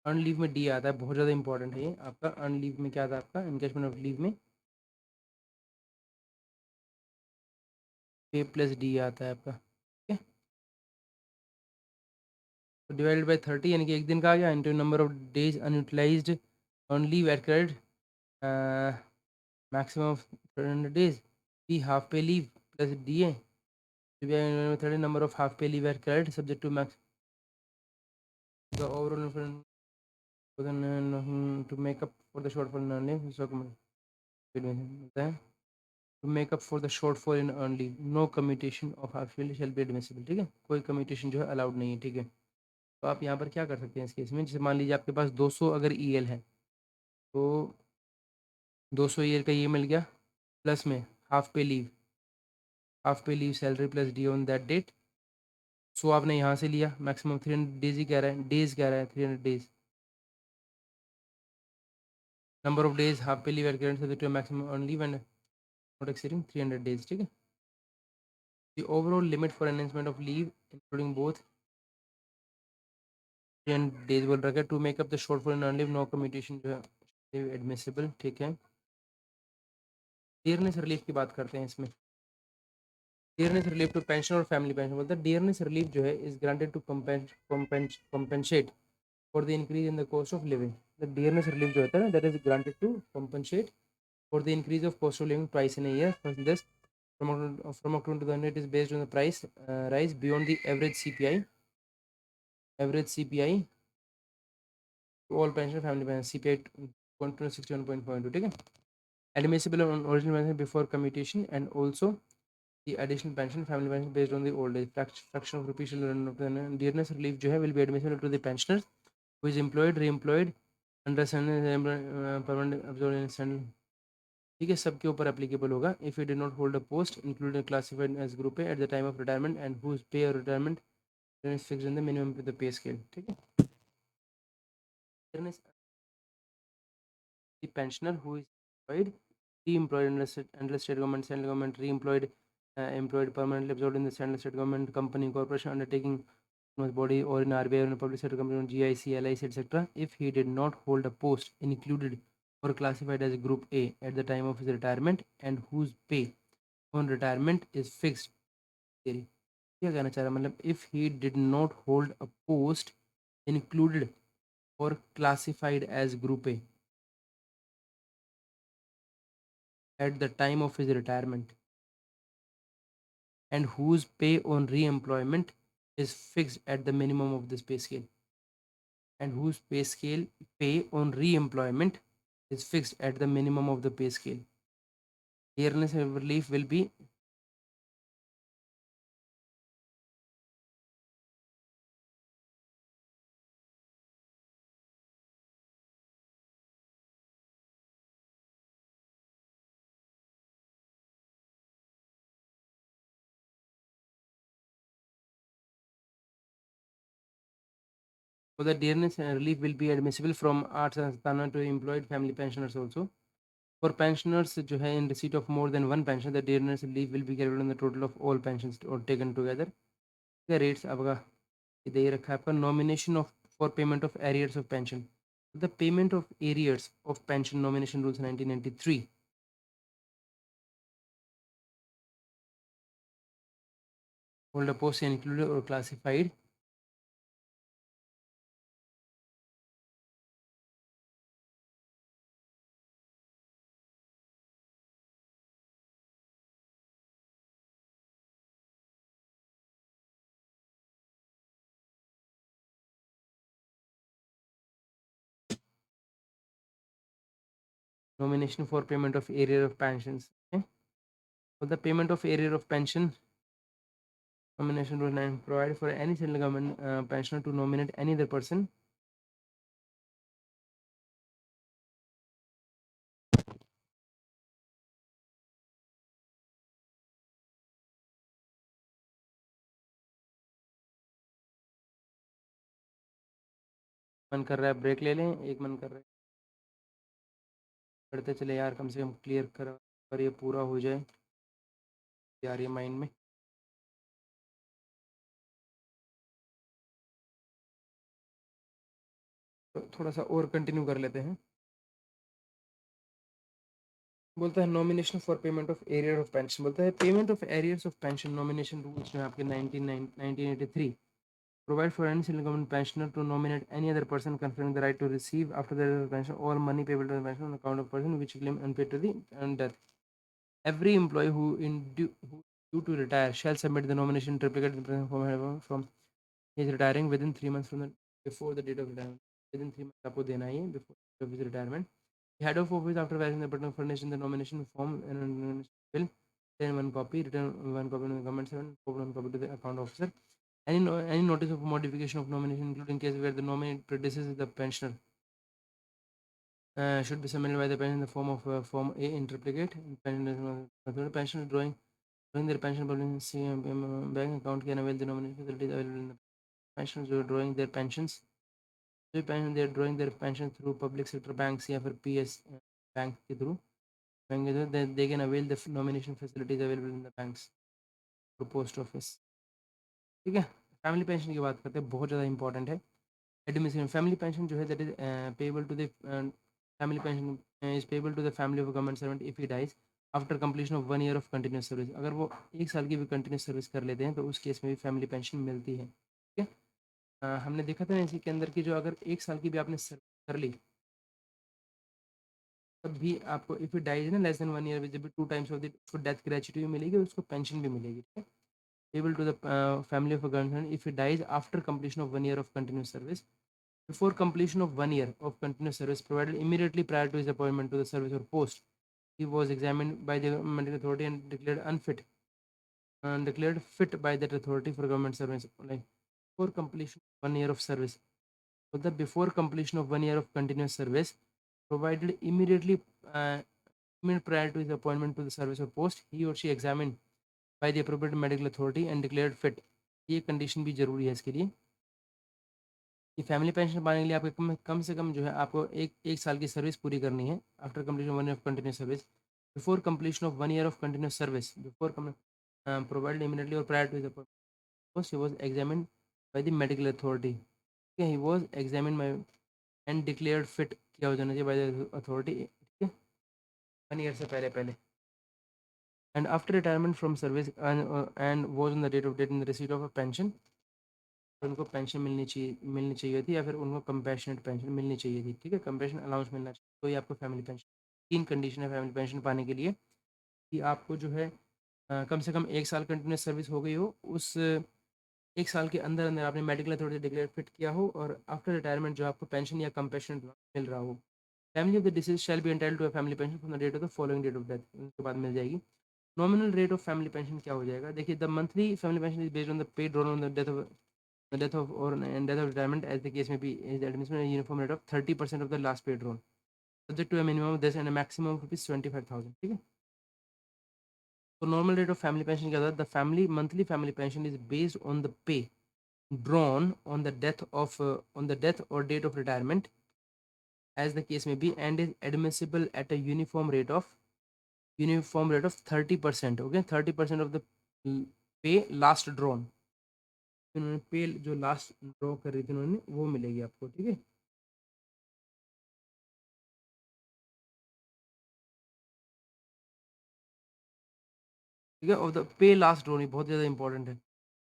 अर्न लीव में डी आता है, बहुत ज़्यादा इंपॉर्टेंट है ये आपका। अर्न लीव में क्या आता है आपका, एनकैशमेंट ऑफ लीव में पे प्लस डी आता है आपका, ठीक है। तो डिवाइडेड बाई 30 यानी कि एक दिन का आ गया, into number of days unutilised earn leave at credit maximum of 300 days, B half pay leave plus D A, thirty number of half pay leave at credit subject to max the overall to make up for the shortfall in earn leave, so मिलता है to make up for the shortfall in earn leave, no commutation of half yearly shall be admissible, ठीक है। कोई commutation जो है allowed नहीं है, ठीक है। तो आप यहाँ पर क्या कर सकते हैं इस केस में, जैसे मान लीजिए आपके पास 200 अगर ईएल है तो 200 ईएल का ये मिल गया, प्लस में half pay leave salary plus D on that date. So आपने यहाँ से लिया, मैक्सिमम 300 डेज ही कह रहा है, डेज कह रहा है 300 days, number of days half pay leave at current subject to maximum earn leave and not exceeding 300 days, ठीक है। The overall limit for enhancement of leave including both 300 days बोल रखा है, to make up the shortfall in earn leave no commutation जो है admissible, ठीक है। Dearness relief की बात करते हैं इसमें। डियरनेस रिलीफ टू पेंशन और फैमिली पेंशन बोलते हैं। डियरनेस रिलीफ जो है is granted to compensate for the increase in the cost of living. The dearness relief जो होता है ना, that is granted to compensate for the increase of cost of living twice in a year. First, this from October to the end, it is based on the price rise beyond the average CPI. Average CPI to all pension family pension CPI 161.2, ठीक है। Admissible on original pension before commutation and also the additional pension family pension based on the old age fraction of rupees dearness relief जो है will be admissible to the pensioners who is employed, re-employed under permanent absorption, ठीक है। सबके ऊपर applicable होगा। If you did not hold a post included classified as group A at the time of retirement and whose pay और retirement is fixed in the minimum the pay scale, ठीक है। The pensioner who is employed, re-employed under state government, central government, re-employed, employed permanently absorbed in the central state government company, corporation, undertaking, body, or in RBI or in a public sector company, GIC, LIC, etc. If he did not hold a post included or classified as Group A at the time of his retirement and whose pay on retirement is fixed. क्या कहना चाह रहा है, मतलब if he did not hold a post included or classified as Group A at the time of his retirement and whose pay on re-employment is fixed at the minimum of this pay scale, and whose pay on re-employment is fixed at the minimum of the pay scale. Dearness relief will be so the dearness relief will be admissible from arts and to employed family pensioners also. For pensioners जो है in receipt of more than one pension, the dearness relief will be calculated on the total of all pensions or taken together. The rates आपका दे ही रखा है आपका। nomination of for payment of arrears of pension. The payment of arrears of pension nomination rules 1993 hold a post included or classified nomination for payment of arrear of pensions, okay? For the payment of arrear of pension nomination rule 9 provide for any central government pensioner to nominate any other person मन कर रहा है break ले लें, एक मन कर रहा है पढ़ते चले यार, कम से कम क्लियर कर और ये पूरा हो जाए यार ये माइंड में। तो थोड़ा सा और कंटिन्यू कर लेते हैं। बोलता है nomination for payment of arrear of pension, बोलता है payment of arrears of pension nomination rules जो है आपके 1983 provide for any single government pensioner to nominate any other person conferring the right to receive after the pension all money payable to the pension on account of person which claim unpaid to the death. Every employee who due to retire shall submit the nomination triplicate from his retiring within 3 months from the before the date of retirement. Within 3 months आपको देना ही है before his retirement. The head of office after passing the button furnishing the nomination form and will send one copy, return one copy to the government servant, forward one copy to the account officer. Any notice of modification of nomination, including case where the nominee predeceases the pensioner, should be submitted by the pensioner in the form of Form A in triplicate. Pensioner drawing their pension policy bank account can avail the nomination facilities available in the pensioners who are drawing their pensions. They are drawing their pension through public sector banks या फिर PS bank के through they can avail the nomination facilities available in the banks or post office. ठीक है, family pension की बात करते हैं, बहुत ज़्यादा इंपॉर्टेंट है। एडमिशन फैमिली पेंशन जो है that is payable to the family pension is payable to the family of government servant if he dies after completion of 1 year of continuous service. अगर वो 1 साल की भी कंटिन्यूस सर्विस कर लेते हैं तो उस केस में भी फैमिली पेंशन मिलती है। ठीक है, हमने देखा था ना इसी के अंदर की जो अगर 1 साल की भी आपने सर्विस कर ली तब भी आपको इफ इट डाइज ना लेस देन 1 year जब भी 2 times ऑफ द उसको डेथ ग्रेचुटी भी मिलेगी, उसको पेंशन भी मिलेगी। ठीक है, able to the family of a concerned if he dies after completion of 1 year of continuous service before completion of 1 year of continuous service provided immediately prior to his appointment to the service or post he was examined by the medical authority and declared unfit and declared fit by that authority for government service, like before completion of 1 year of service. So the before completion of 1 year of continuous service provided immediately uh, immediate prior to his appointment to the service or post he or she examined by the appropriate medical authority and declared fit. ये condition भी जरूरी है इसके लिए कि family pension पाने के लिए आपको कम से कम जो है आपको एक साल की सर्विस पूरी करनी है after completion 1 year of continuous service before completion of 1 year of continuous service before provided immediately और prior to the he was examined by the medical authority. Okay, he was examined by and declared fit किया हो जाना चाहिए by the authority, ठीक है, 1 year से पहले पहले and after retirement from service and was on the date in the receipt of a pension, उनको पेंशन मिलनी चाहिए थी या फिर उनको कंपैशनेट पेंशन मिलनी चाहिए थी। ठीक है, कंपैशन अलाउंस मिलना चाहिए, तो ये आपको फैमिली पेंशन, 3 कंडीशन है फैमिली पेंशन पाने के लिए कि आपको जो है कम से कम 1 साल कंटिन्यूस सर्विस हो गई हो, उस 1 साल के अंदर अंदर आपने मेडिकल अथॉरिटी डिक्लेयर फिट किया हो और आफ्टर रिटायरमेंट जो आपको पेंशन या कंपैशनेट मिल रहा हो। Family of the deceased shall be entitled to a family pension from the date of the following date of death, उसके बाद मिल जाएगी। Nominal rate of family pension क्या हो जाएगा, देखिए the monthly family pension is based on the pay drawn on the death of the death of or and death of retirement as the case may be is admission a uniform rate of 30% of the last paid drawn subject to a minimum of this and a maximum of rupees 25,000। ठीक है, तो normal rate of family pension क्या होता है, the family monthly family pension is based on the पे drawn on the death of on the death or date of retirement as the case may be and is admissible at a uniform rate of 30%। okay, 30% of the pay last drawn, उन्होंने पे जो last draw कर रही थी उन्होंने वो मिलेगी आपको। ठीक है, ठीक है, और द पे लास्ट ड्रॉ नहीं बहुत ज़्यादा इंपॉर्टेंट है।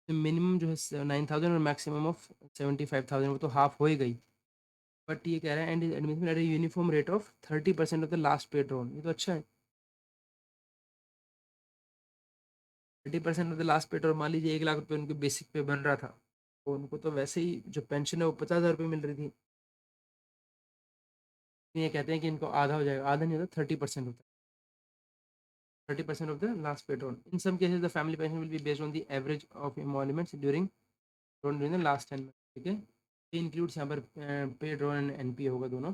मिनिमम जो है 9,000 और मैक्सिमम ऑफ 75,000, वो तो हाफ हो ही गई, बट ये कह रहा है and is admission eight a uniform rate of 30% of the last pay drawn, ये तो अच्छा है। 30% of the last pay drawn, मान लीजिए 1 लाख रुपये उनके बेसिक पे बन रहा था, तो उनको तो वैसे ही जो पेंशन है वो 50,000 रुपये मिल रही थी। ये कहते हैं कि इनको आधा हो जाएगा, आधा नहीं होता 30% होता है, 30% of the last pay drawn. In some cases the family pension will be based on the average of emoluments during the last 10 month. ठीक है, ये इंक्लूड्स यहाँ पर पे ड्रॉन एंड एनपी होगा दोनों।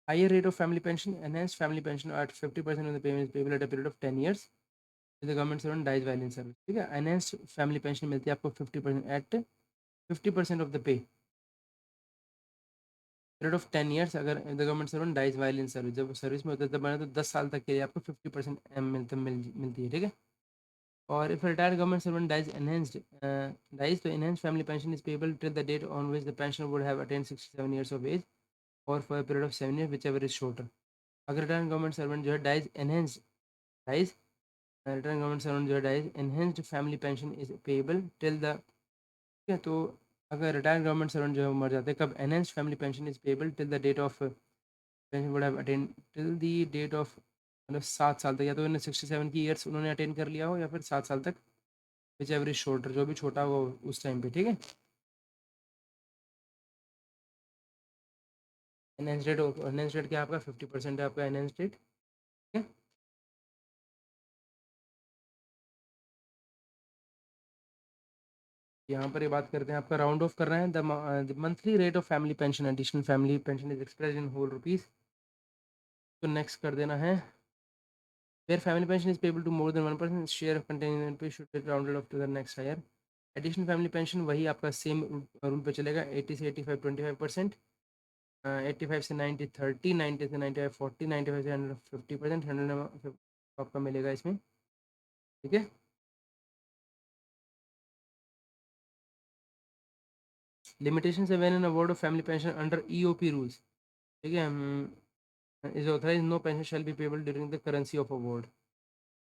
Higher rate of family pension enhanced family pension at 50% of the payment payable at a period of 10 years the government servant dies while in service. ठीक है, एनहेंस्ड फैमिली पेंशन मिलती है आपको 50% at 50% of the pay period of 10 years, अगर the government servant dies while in service, जब service में होता है तब बना तो 10 साल तक के लिए आपको 50% मिलती है, ठीक है। और if retired government servant dies enhanced dies, तो enhanced family pension is payable till the date on which the pension would have attained 67 years of age और for a period of 7 year whichever is shorter. अगर retired government servant जो है dies enhanced dies retired government servant जो है dies enhanced family pension is payable till the, ठीक है। तो अगर रिटायर्ड गवर्नमेंट सर्वेंट जो है वो मर जाते हैं कब, enhanced family pension is payable till the date of pension would have attain till the date of, मतलब 7 साल तक, या तो इन्हें 67 की ईयर्स उन्होंने अटेन कर लिया हो या फिर 7 साल तक, विच एवरेज शॉर्टर, जो भी छोटा हो उस टाइम पे, ठीक है। एनहेंस रेट क्या आपका 50% है आपका एनहेंस रेट, ठीक है। यहाँ पर ये बात करते हैं, आपका राउंड ऑफ कर रहे हैं, the monthly rate of family pension additional family pension is express in whole rupees. तो नेक्स्ट कर देना है, where family pension is payable to more than one person, share of contingent pay should be rounded off to the next higher. Additional family pension वही आपका same rule पे चलेगा, 80 से 85 25%, 85 से 90 30, 90 से 95 40, 95 से 100 50%, 100 आपका मिलेगा इसमें, ठीक है। लिमिटेशन है when an award of family pension under EOP rules, ठीक है, is authorize, no pension shall be payable during the currency of award.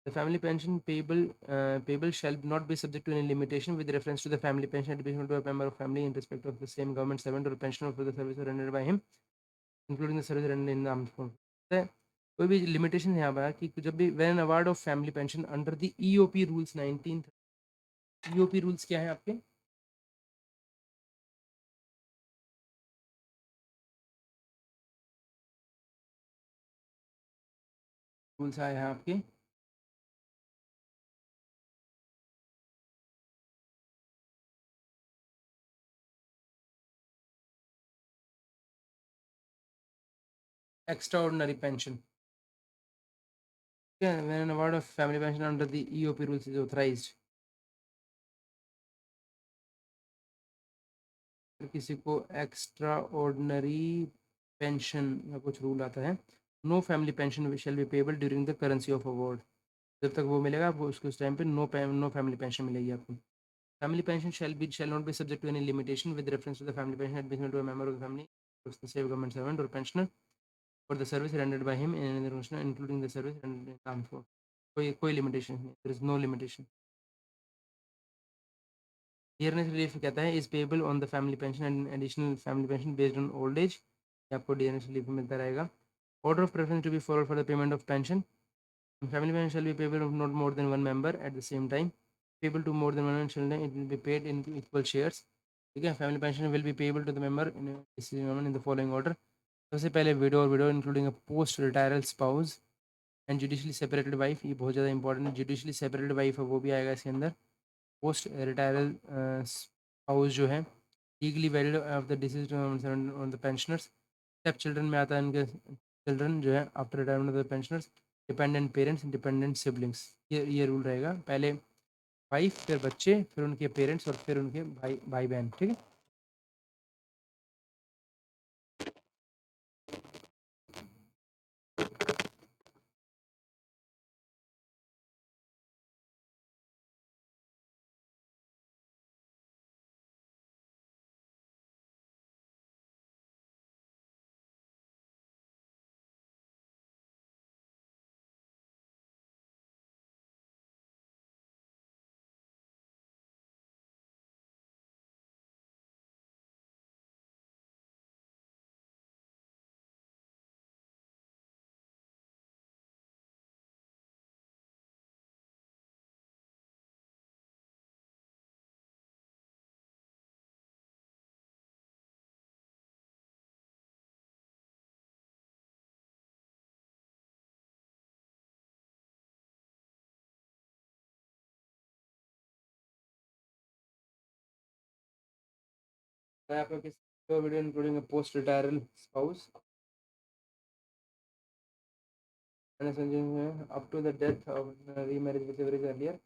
The family pension payable shall not be subject to any limitation with reference to the family pension attributable to a member of family in respect of the same government servant or pensioner for the service rendered by him, including the service rendered in the armed forces. कोई भी limitation यहाँ पर कि जब भी when award of family pension under the EOP rules 19, EOP rules क्या है आपके, रूल्स आए हैं आपके, एक्स्ट्रा ऑर्डिनरी पेंशन, ठीक है, when an award of family pension under the EOP rules is authorised. किसी को एक्स्ट्रा ऑर्डिनरी पेंशन का कुछ रूल आता है, no family pension shall be payable during the currency of award, जब तक वो मिलेगा आपको उसके उस टाइम पे नो फैमिली पेंशन मिलेगी आपको। Family pension shall not be subject to any limitation with reference to the family pension admission to a member of the family save government servant और pensioner for the service rendered by him in including the service rendered in armed force. कोई limitation नहीं, there is no limitation. Dearness relief कहता है is payable on the family pension and additional family pension based on old as, आपको dearness relief मिलता रहेगा। Order of preference to be followed for the payment of pension, family pension shall be payable of not more than one member at the same time, payable to more than one children it will be paid in equal shares, ठीक है। Family pension will be payable to the member in the following order, सबसे पहले widow और widow including a post retiral spouse and judicially separated wife, ये बहुत ज़्यादा important है, judicially separated wife है वो भी आएगा इसके अंदर। पोस्ट रिटायरल स्पाउस जो है legally valid of the disease on the pensioners, step children में आता है उनके चिल्ड्रन जो है after retirement of the pensioners, dependent parents, dependent siblings, ये रूल रहेगा, पहले वाइफ फिर बच्चे फिर उनके पेरेंट्स और फिर उनके भाई भाई बहन, ठीक है। मैं आपको किस video including post retiral spouse and Sanjay, up to the death of remarriage whichever is earlier,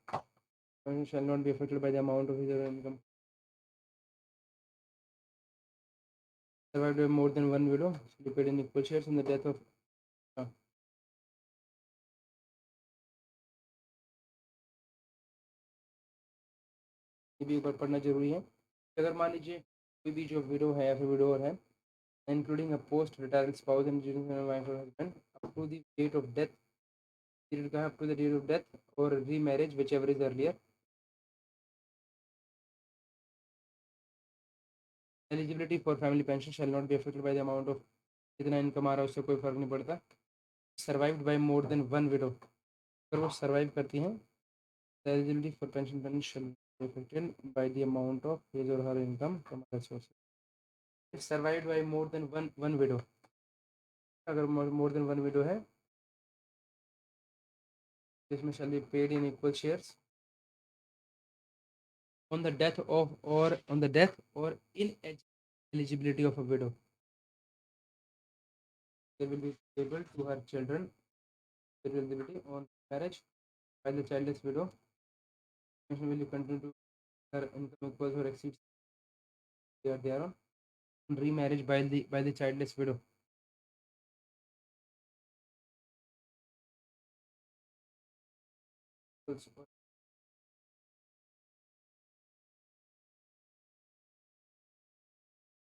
one shall not be affected by the amount of his income. survived by more than one widow, shall be paid in equal shares on the death of ये भी एक बार पढ़ना जरूरी है। अगर मान लीजिए कोई भी जो विडो है या फिर विडोवर है, including a post retired spouse and wife और husband up to the date of death, period का है up to the date of death और remarriage whichever is earlier, eligibility for family pension shall not be affected by the amount of, जितना income आ रहा है उससे कोई फर्क नहीं पड़ता। Survived by more than one widow, अगर वो सर्वाइव करती हैं, eligibility for pension payment shall be affected by the amount of his और her income from other sources. If survived by more than one widow, अगर more than one widow है जिसमें shall be paid in equal shares on the death of or on the death or ineligibility of a widow, they will be able to her children eligibility on marriage by the childless widow, pension will continue to her income equals or exceeds they are on remarriage by the childless widow,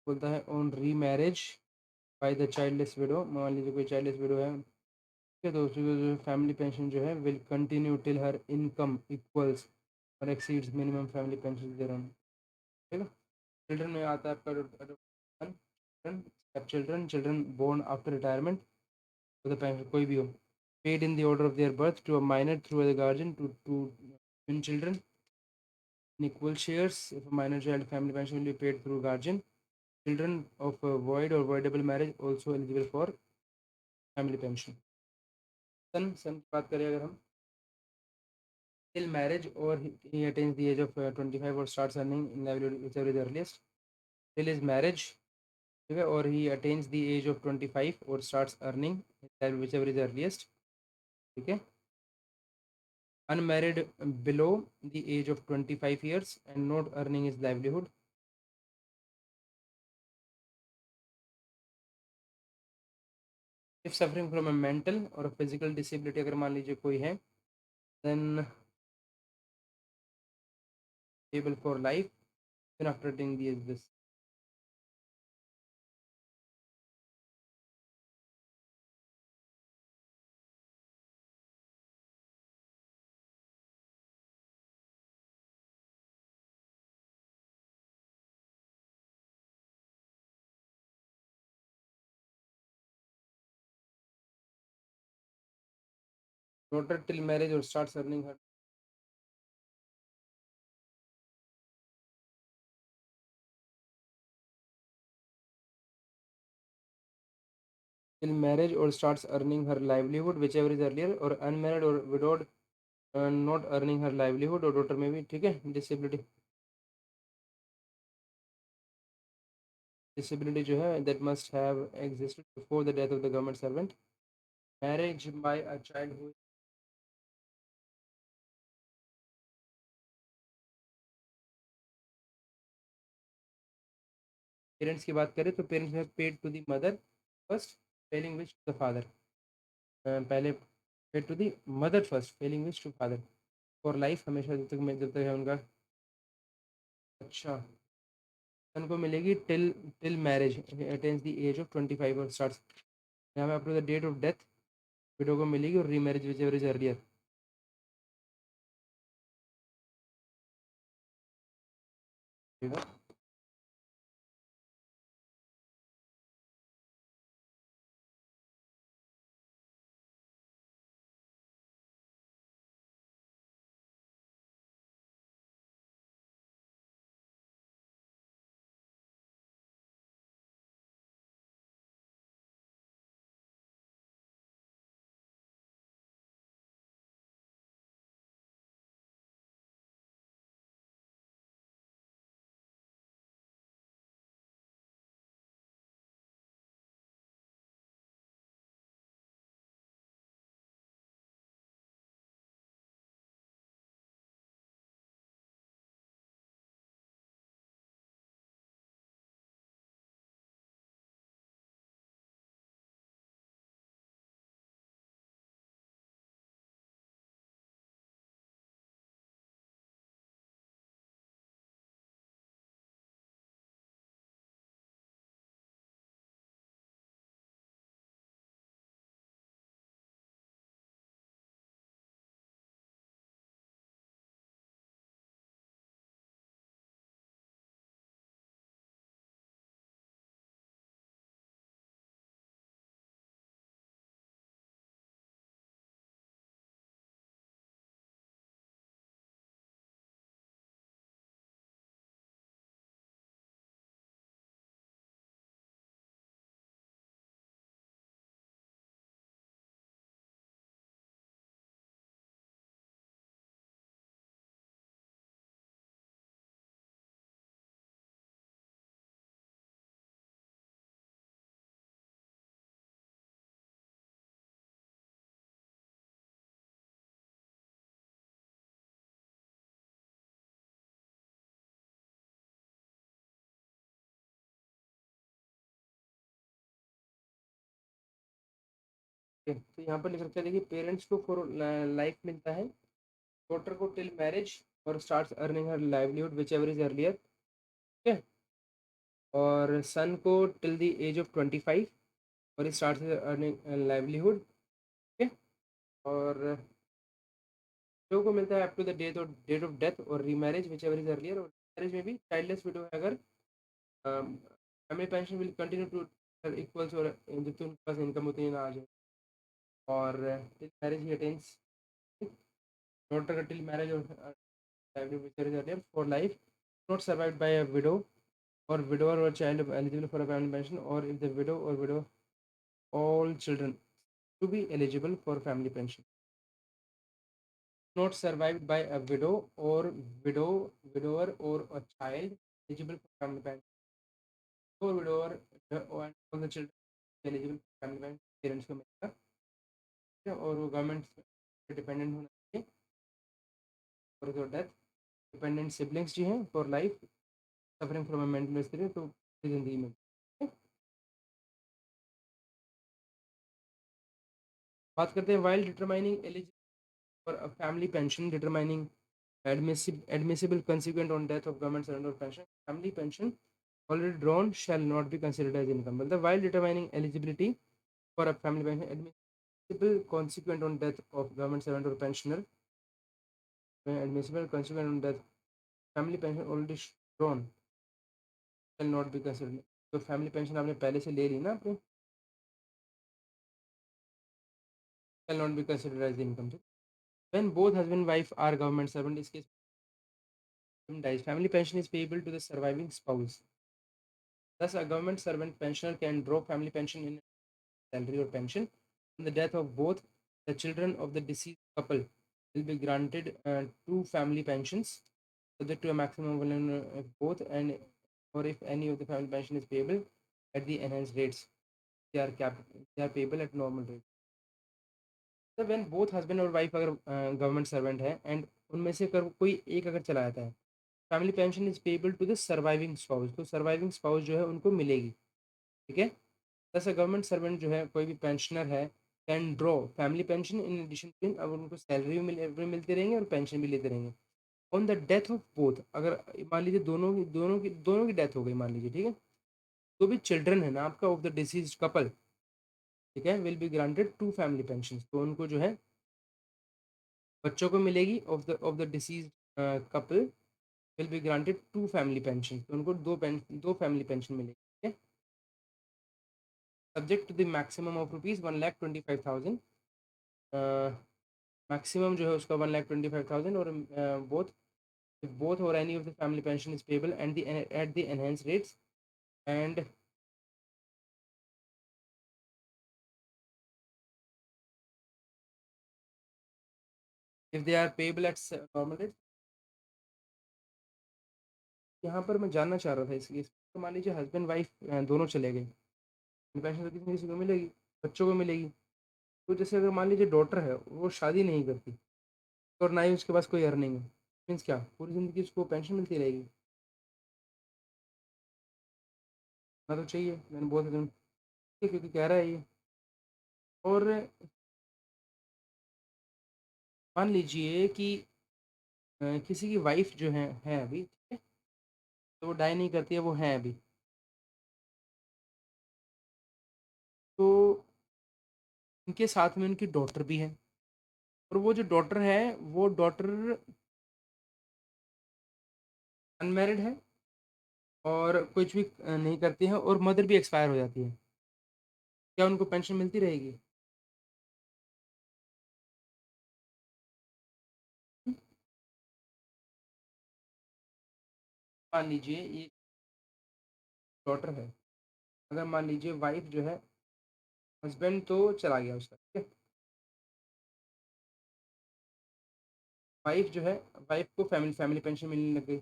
बोलता है on remarriage by the childless window, मान लीजिए कोई childless widow है, ठीक है, तो उसकी जो फैमिली पेंशन जो है will continue till her income equals और exceeds minimum family pension thereon, ठीक है। चिल्ड्रन में आता है आपका children children born after retirement, कोई भी हो, paid in the order of their birth to a minor through the guardian to twin children in equal shares. If a minor child, family pension will be paid through guardian. Children of a void or voidable marriage also eligible for family pension. सन की बात करें अगर हम, till marriage or he attains the age of 25 or starts earning in livelihood whichever is earliest, till his marriage, ठीक है, और he attains the age of 25 or starts earning whichever is earliest, ठीक है, unmarried below the age of 25 years and not earning his livelihood, if suffering from a mental or a physical disability, अगर मान लीजिए कोई है, then able for life even after attaining the age this, daughter till marriage or starts earning her till marriage or starts earning her livelihood whichever is earlier, or unmarried or widowed not earning her livelihood, और daughter में भी, ठीक है, disability जो है that must have existed before the death of the government servant, marriage by a child who, parents की बात करें तो parents have paid to the mother first failing which to the father, पहले paid to the mother first failing which to father for life, हमेशा जब तक है उनका, अच्छा, उनको मिलेगी till till marriage attains the age of 25 और स्टार्ट, यहाँ पे अपने the date of death widow को मिलेगी और remarriage whichever is earlier, ठीक है। तो यहाँ पर लिख रखा है, देखिए पेरेंट्स को फॉर लाइफ मिलता है, डॉटर को टिल मैरिज और starts earning her livelihood which ever is earlier. ठीक है, और सन को टिल द एज ऑफ 25 और स्टार्ट्स अर्निंग लाइवलीहुड। ठीक है, और विडो को मिलता है up to the date of death और remarriage whichever is earlier. और मैरिज में भी चाइल्डलेस विडो है अगर, family pension will continue to equals, और जब तक उनके पास इनकम होती है ना आ जाए। और टिल मैरिज ही अटेन्स, डॉटर का टिल मैरिज और for life not survived by a widow or widower or child eligible for a family pension, or if the widow or widow all children to be eligible for family pension. Not survived by a widow or widower or a child eligible for family pension, or widower and all the children eligible for family pension parents को मिलेगा। ठीक है, और वो government dependent होना चाहिए और death. Dependent siblings जी हैं for life, suffering from a mental disorder, तो जिंदगी में। बात करते हैं while determining eligibility for a family pension, determining admissible consequent on death of government surrender of pension, family pension already drawn shall not be considered as income, मतलब while determining eligibility for a family pension, admissible consequent on death of government surrender of pensioner, admissible consequent on death family pension already drawn shall not be considered। तो family pension आपने पहले से ले ली ना आपने, shall not be considered as income। when both husband wife are government servant, इस case dies, family pension is payable to the surviving spouse। Thus, a government servant pensioner can draw family pension in salary or pension. On the death of both, the children of the deceased couple will be granted two family pensions, subject to a maximum of both, and or if any of the family pension is payable at the enhanced rates, they are payable at normal rate। So when both husband और wife अगर government servant है and उनमें से अगर कोई एक अगर चला जाता है, family pension is payable to the surviving spouse, तो सर्वाइविंग स्पाउस जो है उनको मिलेगी। ठीक है, जैसे गवर्नमेंट सर्वेंट जो है कोई भी पेंशनर है can draw family pension in addition to, अब उनको सैलरी भी मिलते रहेंगे और पेंशन भी लेते रहेंगे। On the death of both, अगर मान लीजिए दोनों की डेथ हो गई मान लीजिए, ठीक है, तो भी चिल्ड्रन है ना आपका ऑफ द डिसीज कपल, ठीक है, will be granted to family pension, तो उनको जो है बच्चों को मिलेगी of the deceased couple will be granted to family pension, तो उनको दो फैमिली पेंशन मिलेगी। ठीक है, subject to the maximum of rupees 1,25,000, maximum जो है उसका 1,25,000, और both both or any of the family pension is payable and the at the enhanced rates, and if they are payable at normal rates। यहाँ पर मैं जानना चाह रहा था इसलिए, तो मान लीजिए हस्बैंड वाइफ दोनों चले गए, पेंशन तो किसी न किसी को मिलेगी, बच्चों को मिलेगी। तो जैसे अगर मान लीजिए डॉटर है वो शादी नहीं करती और ना ही उसके पास कोई अर्निंग है, मीन्स क्या पूरी ज़िंदगी उसको पेंशन मिलती रहेगी? ना तो चाहिए, मैंने बहुत क्योंकि कह रहा है ये। और मान लीजिए कि किसी की वाइफ जो है अभी, ठीक है, तो वो डाई नहीं करती है, वो है अभी, तो उनके साथ में उनकी डॉटर भी है, और वो जो डॉटर है वो डॉटर अनमैरिड है और कुछ भी नहीं करती है, और मदर भी एक्सपायर हो जाती है, क्या उनको पेंशन मिलती रहेगी? मान लीजिए ये डॉटर है, अगर मान लीजिए वाइफ जो है, हस्बैंड तो चला गया उसका, ठीक है, वाइफ जो है, वाइफ को फैमिली फैमिली पेंशन मिलने लग गई,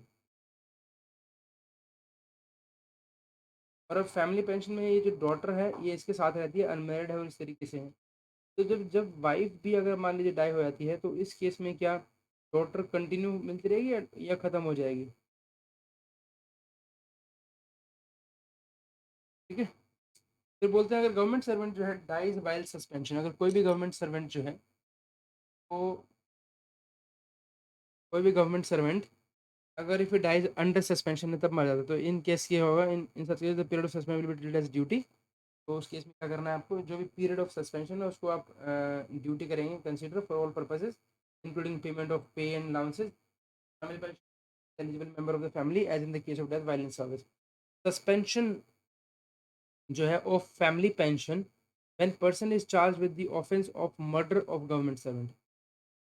और अब फैमिली पेंशन में ये जो डॉटर है ये इसके साथ रहती है, अनमैरिड है और इस तरीके से है। तो जब जब वाइफ भी अगर मान लीजिए डाई हो जाती है, तो इस केस में क्या डॉटर कंटिन्यू मिलती रहेगी या ख़त्म हो जाएगी? ठीक है, फिर बोलते हैं अगर गवर्नमेंट सर्वेंट जो है डाइज वाइल सस्पेंशन, अगर कोई भी गवर्नमेंट सर्वेंट जो है वो, कोई भी गवर्नमेंट सर्वेंट अगर इफ डाइज अंडर सस्पेंशन में तब मर जाता है, तो इन केस ये होगा, in in such case the period of suspension will be treated as duty. तो उस केस में क्या करना है आपको, जो भी पीरियड ऑफ सस्पेंशन है उसको आप ड्यूटी करेंगे consider for all purposes including payment of pay and allowances eligible member of the family as in the case of death while in service. Suspension जो है of family pension when person is charge with the offence of murder of government servant.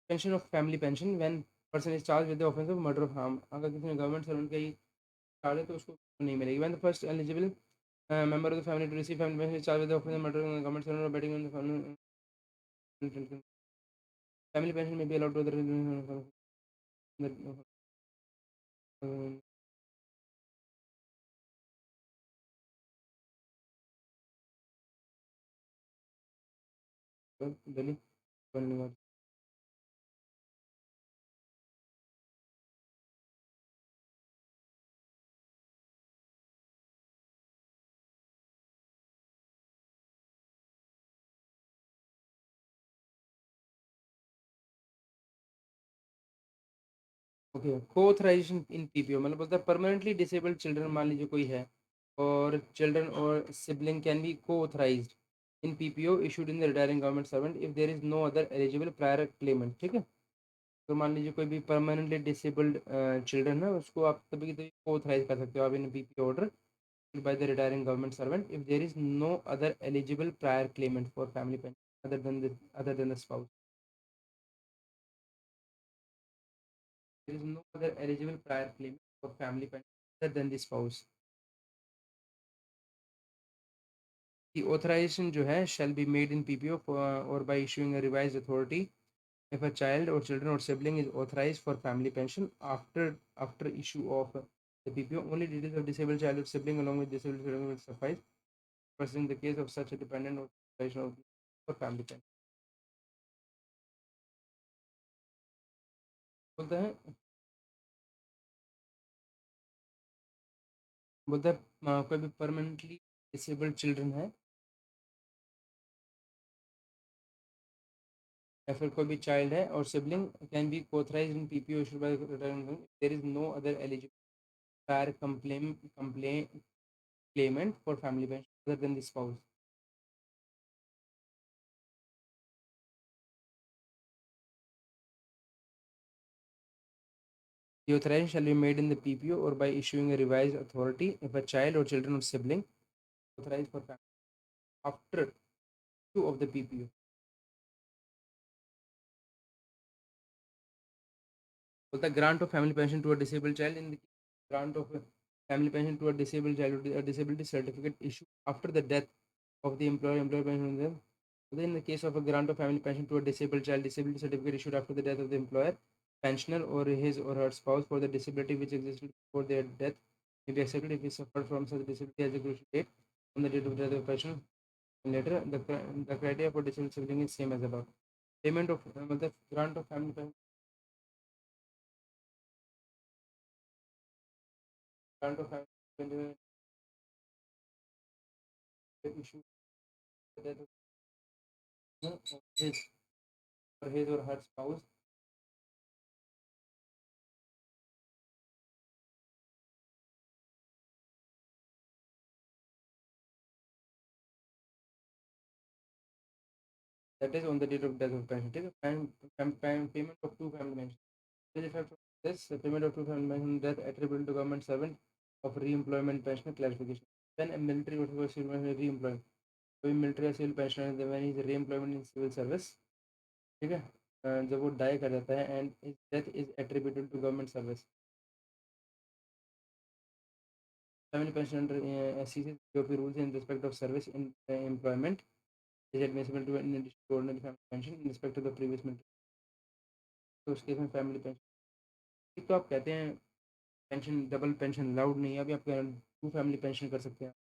Pension of family pension when person is charge with the offence of murder of harm, अगर किसी ने government servant का ही charge है तो उसको नहीं मिलेगी। When the first eligible member of the family to receive family pension is charged with the offense of murder and government servant or betting on the family pension may be allowed to other Delhi. Okay, को authorisation इन PPO मतलब बोलता है permanently disabled children, मान लीजिए कोई है और children और sibling can be co authorized in PPO issued in the retiring government servant if there is no other eligible prior claimant. ठीक है, तो मान लीजिए कोई भी परमानेंटली डिसेबल्ड चिल्ड्रन है, उसको आप तभी तभी को ऑथराइज कर सकते हो आप in PPO order by the retiring government servant if there is no other eligible prior claimant for family pension other than the spouse. There is no other eligible prior claimant for family pension other than the spouse. The authorization जो है shall be made in PPO or by issuing a revised authority if a child or children or sibling is authorized for family pension after issue of the PPO. Only details of disabled child or sibling along with disabled children will suffice in the case of such a dependent authorization of for family pension. बोलते हैं बोलते हैं कोई भी permanently disabled children है या फिर कोई भी चाइल्ड है और sibling can be authorized in PPO issued by there is no other eligible prior complain claimant for family pension other than the spouse. The authorization shall be made in the PPO or by issuing a revised authority if a child or children or sibling authorized for family after issue of the PPO. So the grant of family pension to a disabled child in the grant of family pension to a disabled child, a disability certificate issued after the death of the employer pension. In the case of a grant of family pension to a disabled child, disability certificate issued after the death of the employer, pensioner or his or her spouse for the disability which existed before their death may be accepted if he suffered from such disability as a crucial date on the date of death of pension. Later, the criteria for disability sibling is same as above. Payment of the grant of family pension, grant of family pension issued after the death of his or her spouse. That is on the date of death of pension. ठीक है, payment of two family pension. With effect from this, the payment of two family pension death attributable to government servant of re-employment pension clarification. When a military or civil pension re-employment, कोई military या civil pensioner when is re-employment in civil service, ठीक है, जब वो die कर जाता है and his death is attributable to government service. Family pension under SCC GOP rules in respect of service in employment is admissible to in addition to ordinary family pension in respect of the previous military. तो उस case में family pension, तो आप कहते हैं pension double pension allowed नहीं है, अभी आप टू फैमिली पेंशन कर सकते हैं।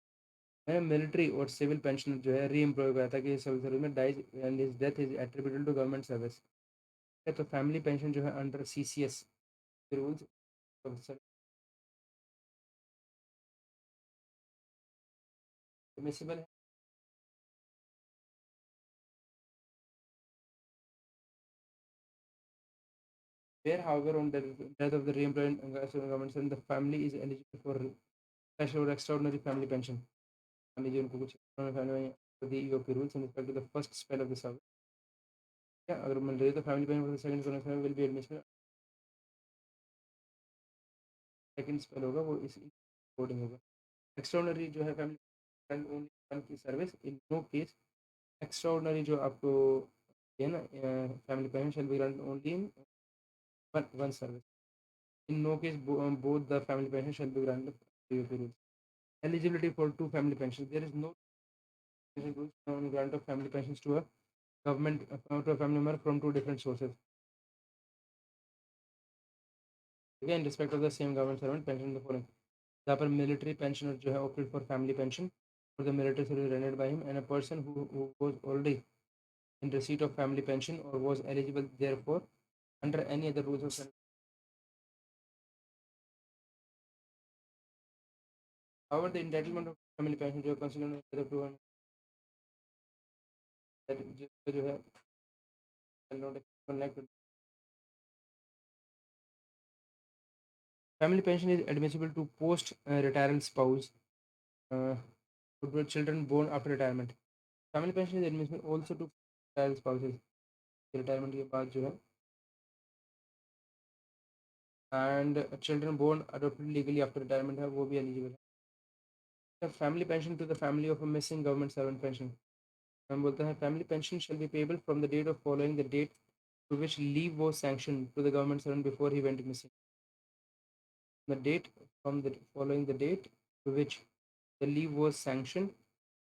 मैं मिलिट्री और सिविल पेंशनर जो है री एम्प्लॉय हुआ था कि सिविल सर्विस में dies and his death is attributed to government service, तो फैमिली पेंशन जो है अंडर CCS रूल्स एडमिसिबल है। where, however, on the death of the reemployed government servant, the family is eligible for special or extraordinary family pension. मान लीजिए उनको कुछ the EOP rules in respect to the first spell of the service. क्या अगर मिल रही है तो family pension for the second spell will be admissible. Second spell होगा वो इस according होगा. Extraordinary जो है family and only one की service. In no case extraordinary जो आपको है ना family pension shall be granted only in one service. In no case both the family pension shall be granted EOP rules. Eligibility for two family pensions. There is no rules on grant of family pensions to a government to a family member from two different sources. Again, in respect of the same government servant, pension the following. जहाँ पर military pensioner जो है opted for family pension for the military service rendered by him, and a person who was already in receipt of family pension or was eligible therefore under any other rules of however the entitlement of family pension जो considered other two that जो है not family pension is admissible to post retiral spouse with children born after retirement. Family pension is admissible also to retired spouses. Retirement के बाद जो है and children born adopted legally after retirement है वो भी eligible है. Family pension to the family of a missing government servant pension. हम बोलते हैं family pension shall be payable from the date of following the date to which leave was sanctioned to the government servant before he went missing. The date from the following the date to which the leave was sanctioned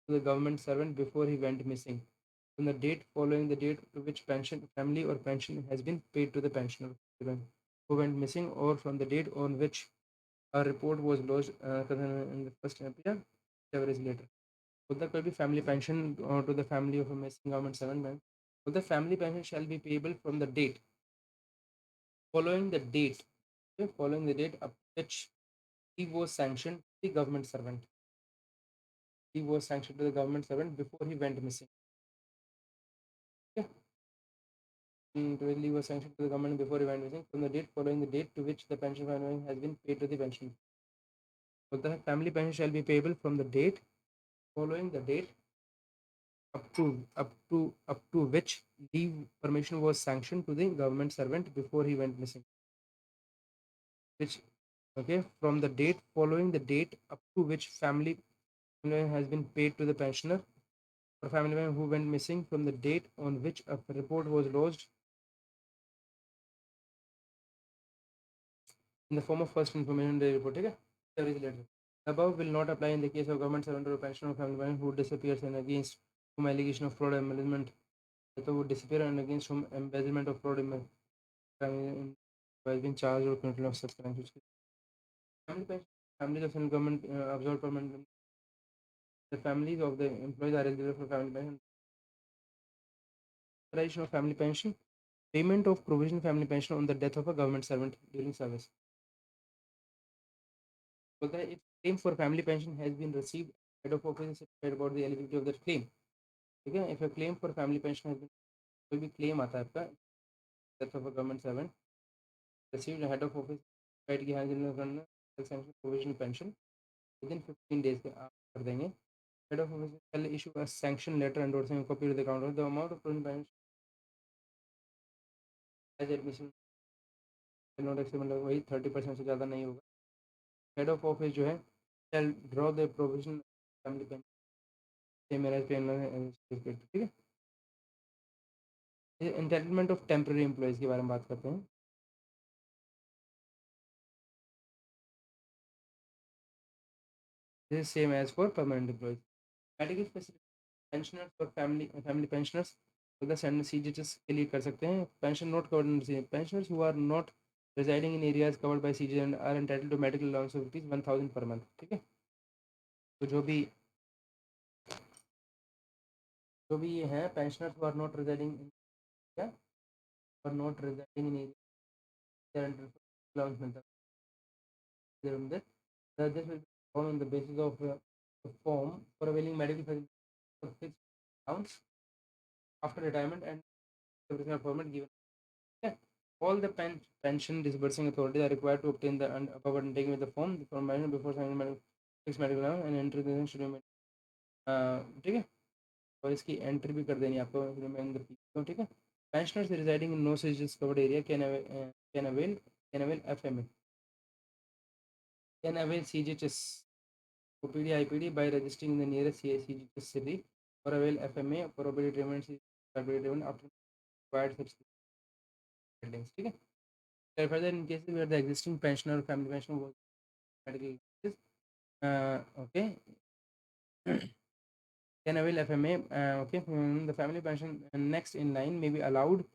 to the government servant before he went missing. From the date following the date to which pension family or pension has been paid to the pensioner who went missing, or from the date on which a report was lodged in the first year, whichever is later. Would the could be family pension to the family of a missing government servant? Would the family pension shall be payable from the date following the date, okay, following the date of which he was sanctioned to the government servant. He was sanctioned to the government servant before he went missing. Okay. He was sanctioned to the government before he went missing from the date following the date to which the pension has been paid to the pensioner. So the family pension shall be payable from the date following the date up to which leave permission was sanctioned to the government servant before he went missing. Which okay, from the date following the date up to which family has been paid to the pensioner or family member who went missing from the date on which a report was lodged in the form of first information report. Okay? Later. Above will not apply in the case of government servant or pensioner or family member who disappears and against whom allegation of fraud embezzlement would disappear and against whom embezzlement of fraud has been charged or committed of such crimes. Family pension, families of central government absorbed permanent. The families of the employees are eligible for family pension. Authorization of family pension, payment of provisional family pension on the death of a government servant during service. So that if claim for family pension has been received, head of office is certified about the eligibility of that claim. ठीक है, if a claim for family pension has been, कोई भी claim आता है आपका death of a government servant received, head of office certified कि हाँ जिन्होंने provisional pension within 15 days के आप कर देंगे. Head of office shall issue a sanction letter endorsing a copy to the counter. The amount of provisional pension as admission not exceed मतलब वही 30% से ज़्यादा नहीं होगा. Head of office जो है shall draw the provisional family pension same as certificate. ठीक है. Entitlement of temporary employees के बारे में बात करते हैं. This is same as for permanent employees. Category specific pensioners और family pensioners तो the CGHS के लिए कर सकते हैं. Pension not covered under CGHS. Pensioners who are not residing in areas covered by CGHS and are entitled to medical allowance of ₹1,000 per month. ठीक है. तो जो भी ये है pensioners who are not residing in area or not residing in area they are entitled to allowance मिलता है. This will be formed on the basis of the form for availing medical facilities for fixed allowance after retirement and the original permit given. Okay. All the pension disbursing authorities are required to obtain the above undertaking with the form from before signing fixed medical allowance and entry the should be ठीक है और इसकी entry भी कर देनी है आपको ठीक है pensioners residing in no such covered area can avail CGHS OPD IPD by registering in the nearest CGHS city or avail FMA for OPD treatment after required subscription ठीक है clarify that in cases where the existing pensioner or family pensioner was medical okay can avail FMA okay the family pension next in line may be allowed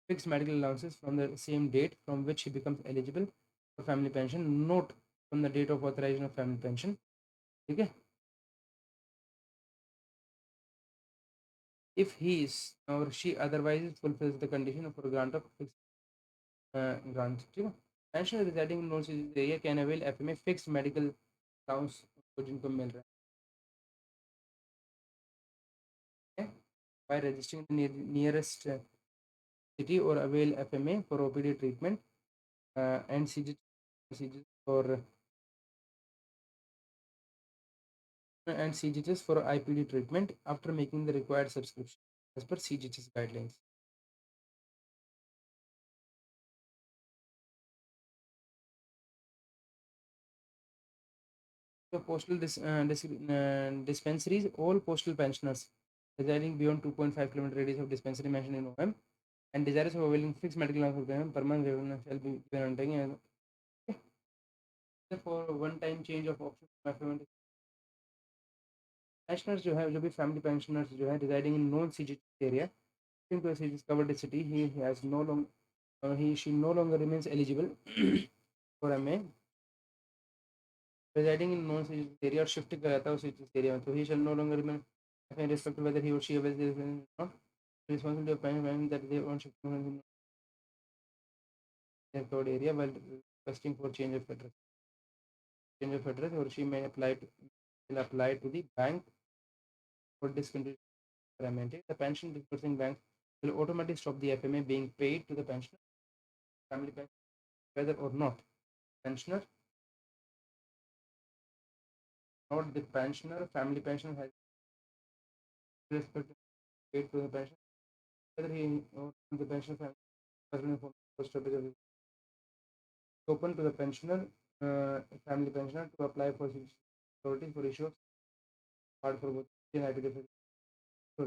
fixed medical allowances from the same date from which he becomes eligible for family pension note from the date of authorization of family pension okay if he is or she otherwise fulfills the condition for grant of fixed grant ठीक है pensioner residing in non area can avail FMA fixed medical allowance जिनको मिल रहा है by registering the nearest city or avail FMA for OPD treatment and CGHS for and CGHS for IPD treatment after making the required subscription as per CGHS guidelines. So postal dispensaries, all postal pensioners residing beyond 2.5 km radius of dispensary mentioned in OM and desirous of availing fixed medical allowance per month shall be given undertaking for one time change of option pensioners जो भी family pensioners residing in non CGHS area into a CGHS covered city he has no longer she no longer remains eligible for MA residing in non CGHS area or shifting कर जाता है उस CGHS area में तो he shall no longer remain in respect to whether he or she avails the not responsibility of pension that they own shifting in their covered area while requesting for change of address or she may will apply to the bank for discontinuation. The pension disbursing bank will automatically stop the FMA being paid to the pensioner, family pension, whether or not pensioner, not the pensioner, family pension has respect paid to the pensioner, whether he or the pensioner family first is open to the pensioner, family pensioner to apply for security for issue of card for both IPD for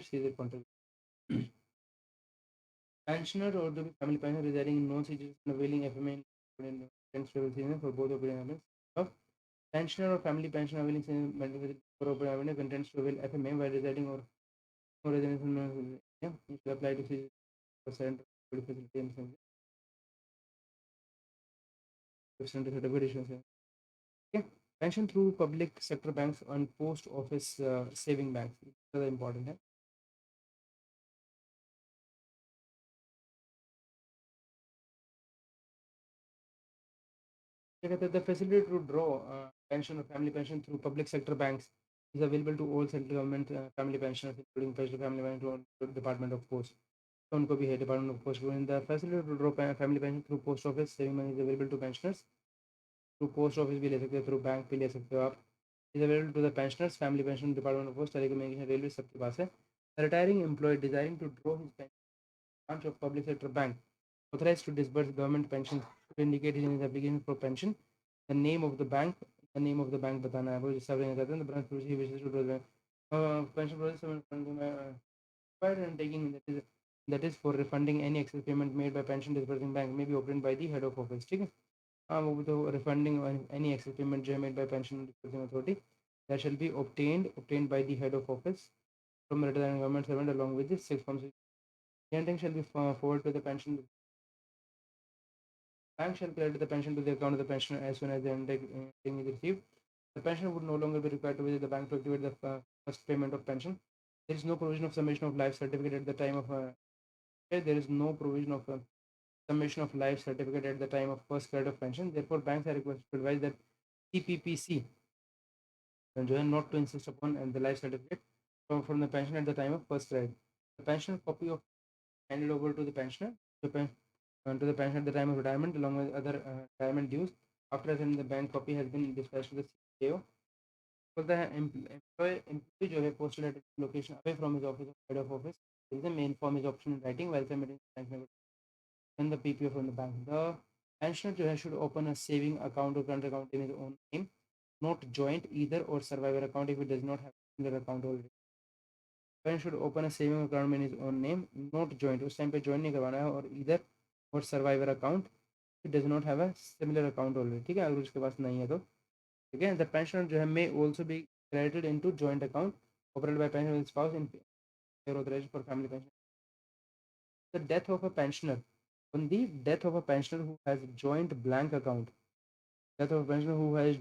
seizure contribution. Pensioner or the family pensioner residing in non-citizen availing FMA in season for both opinion of pensioner or family pensioner availing medical for opinion contents to avail FMA while residing or residence in you should apply to see percent facility and certification. Okay. Pension through public sector banks and post office saving banks. These are important. The facility to draw pension or family pension through public sector banks is available to all central government family pensioners, including special family pension Department of Post. तो उनको भी है Department of Post. In the facility to draw family pension through post office saving money is available to pensioners. Through post office भी ले सकते हो, through bank भी ले सकते हो आप. Is available to the pensioners, family pension Department of Post, telecommunication, railway सबके पास है. A retiring employee desiring to draw his pension branch of public sector bank authorized to disburse government pension should indicate in his application for pension the name of the bank बताना है वो जिससे आप जाते हैं the branch which he wishes to draw the pension process and taking that is for refunding any excess payment made by pension disbursing bank may be obtained by the head of office ठीक है हाँ वो तो refunding any excess payment जो है made by pension disbursing authority that shall be obtained by the head of office from a retiring government servant along with the six forms. The ending shall be forwarded to the pension bank shall credit the pension to the account of the pensioner as soon as the ending is received. The pensioner would no longer be required to visit the bank to activate the first payment of pension. There is no provision of summation of life certificate at the time of there is no provision of summation of life certificate at the time of first credit of pension. Therefore, banks are requested to advise that CPPC not to insist upon the life certificate from the pension at the time of first credit. The pension copy of handed over to the pensioner to the pension at the time of retirement along with other retirement dues. After that, the bank copy has been dispatched to the CAO. For the employee जो है posted at location away from his office or head of office, is the main form is option in writing while submitting bank and the PPO from the bank. The pensioner जो है should open a saving account or current account in his own name, not joint either or survivor account if it does not have similar account already. Pensioner should open a saving account in his own name, not joint. उस time पे join नहीं करवाना है और either or survivor account it does not have a similar account already. ठीक है, अगर उसके पास नहीं है तो ठीक है. The pensioner जो है may also be credited into joint account operated by pensioner with spouse in authorization for family pension. The death of a pensioner. On the death of a pensioner who has joint blank account, death of a pensioner who has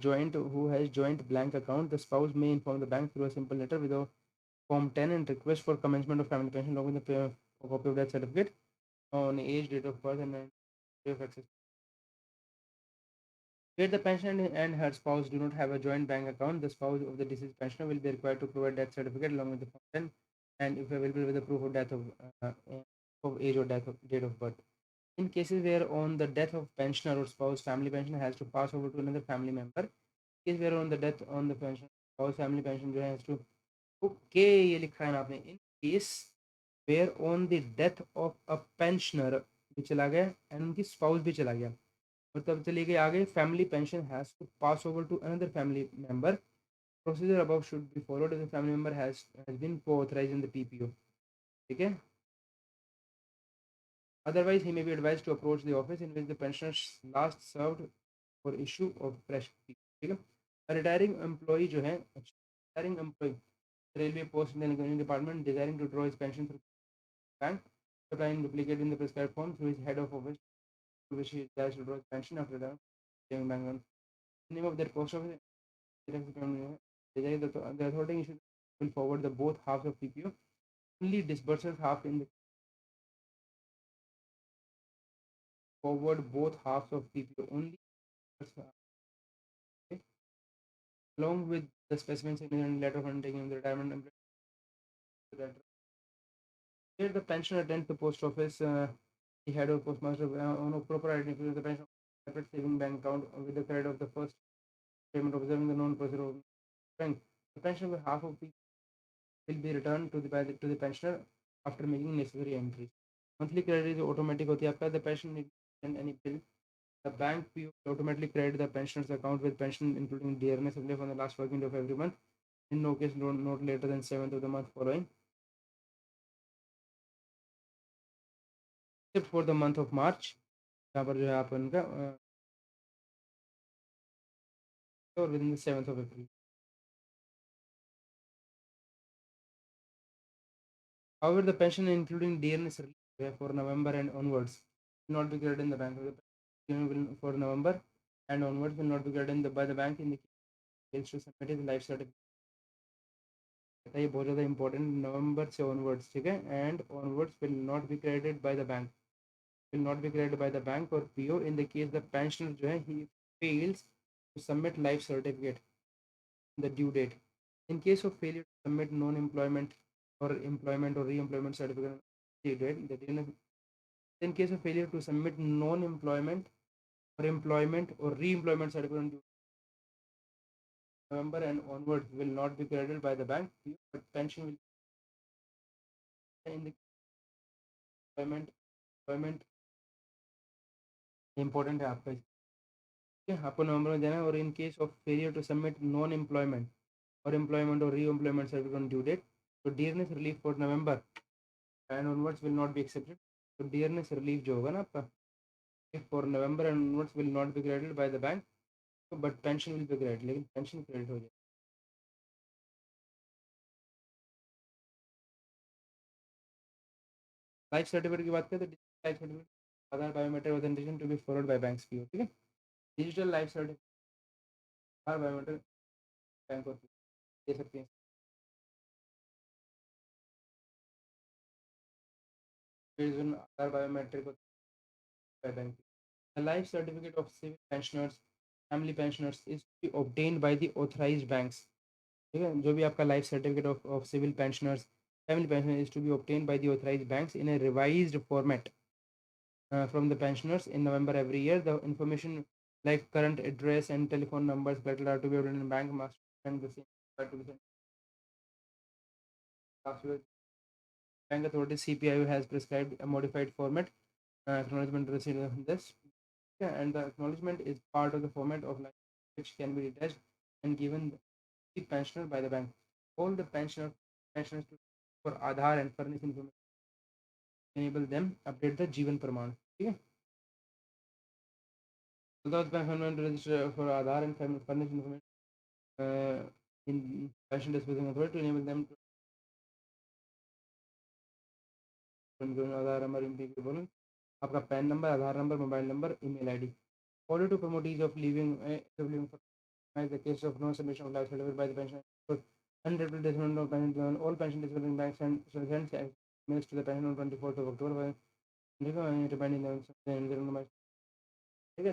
joint blank account, the spouse may inform the bank through a simple letter with a Form 10 and request for commencement of family pension along with the copy of death certificate on age, date of birth, and day of access. Where the pensioner and her spouse do not have a joint bank account, the spouse of the deceased pensioner will be required to provide death certificate along with the Form 10 and if available with the proof of death of age or death of date of birth. In cases where on the death of pensioner or spouse, family pension has to pass over to another family member. In case where on the death on the pension spouse, family pension जो है has to ये लिखा है ना आपने. In case where on the death of a pensioner भी चला गया and उनकी spouse भी चला गया, मतलब चली गई आगे, family pension has to pass over to another family member. Procedure above should be followed if the family member has been co-authorized in the PPO. ठीक है. Otherwise, he may be advised to approach the office in which the pensioner last served for issue of fresh PPO. ठीक है. A retiring employee जो है, retiring employee, railway post in the department desiring to draw his pension through bank, applying duplicate in the prescribed form through his head of office, to which he desires to draw his pension after the saving bank. The name of that post office, the authority issue will forward the both halves of PPO. Only disburses half in the forward both halves of PPO only okay, along with the specimens in the letter of undertaking of the retirement employee. Here the pensioner attends the post office, the head of postmaster on a proper identification of the pension separate saving bank account with the credit of the first payment observing the known procedure of bank. The pension will half of the will be returned to the pensioner after making necessary entries. Monthly credit is automatic होती है आपका. The pension need send any bill. The bank will automatically credit the pensioner's account with pension including dearness available on the last working day of every month. In no case not later than 7th of the month following. Except for the month of March, जहाँ पर जो है आप उनका or within the 7th of April. However, the pension including dearness relief for November and onwards will not be credited in the bank. The will for November and onwards will not be credited by the bank in the case to submit his life certificate. ये बहुत ज़्यादा important. नवंबर से onwards, ठीक है, and onwards will not be credited by the bank. Will not be credited by the bank or PO in the case the pensioner जो है he fails to submit life certificate in the due date. In case of failure to submit non-employment or employment or re-employment certificate due date, in case of failure to submit non-employment or employment or re-employment certificate on November and onwards will not be credited by the bank, but pension will be in the employment important है आपका. आपको नवंबर में देना है. और in case of failure to submit non employment और employment और re employment certificate on due date, तो dearness relief for November and onwards will not be accepted. तो डियरनेस रिलीफ जो होगा ना आपका for November and onwards will not be credited by the bank, but pension will be credit, लेकिन pension credit हो जाए. Life certificate की बात करें तो life certificate Aadhaar biometric authentication to be followed by banks PO. ठीक है, digital life certificate Aadhaar biometric bank और दे सकते हैं. Aadhaar biometric by bank. The life certificate of civil pensioners, family pensioners is to be obtained by the authorized banks. ठीक है, जो भी आपका life certificate of civil pensioners, family pensioners is to be obtained by the authorized banks in a revised format. from the pensioners in November every year. The information like current address and telephone numbers that are to be obtained in bank must send the same to the password. Bank authority CPIO has prescribed a modified format. Acknowledgement received on this. Yeah, and the acknowledgement is part of the format of life which can be detached and given the pensioner by the bank. All the pensioners to for Aadhaar and furnish information enable them update the Jeevan Praman. Okay. Although the pension register for Aadhaar and furnish information in pension disposing authority to enable them to Aadhaar number MP के बोलो आपका pan number Aadhaar number mobile number email ID order to promote ease of living for the case of no submission of life certificate by the pension so unreputable dismissal of pension all pension disbursing banks and sends mails to the pension on 24th of October reminding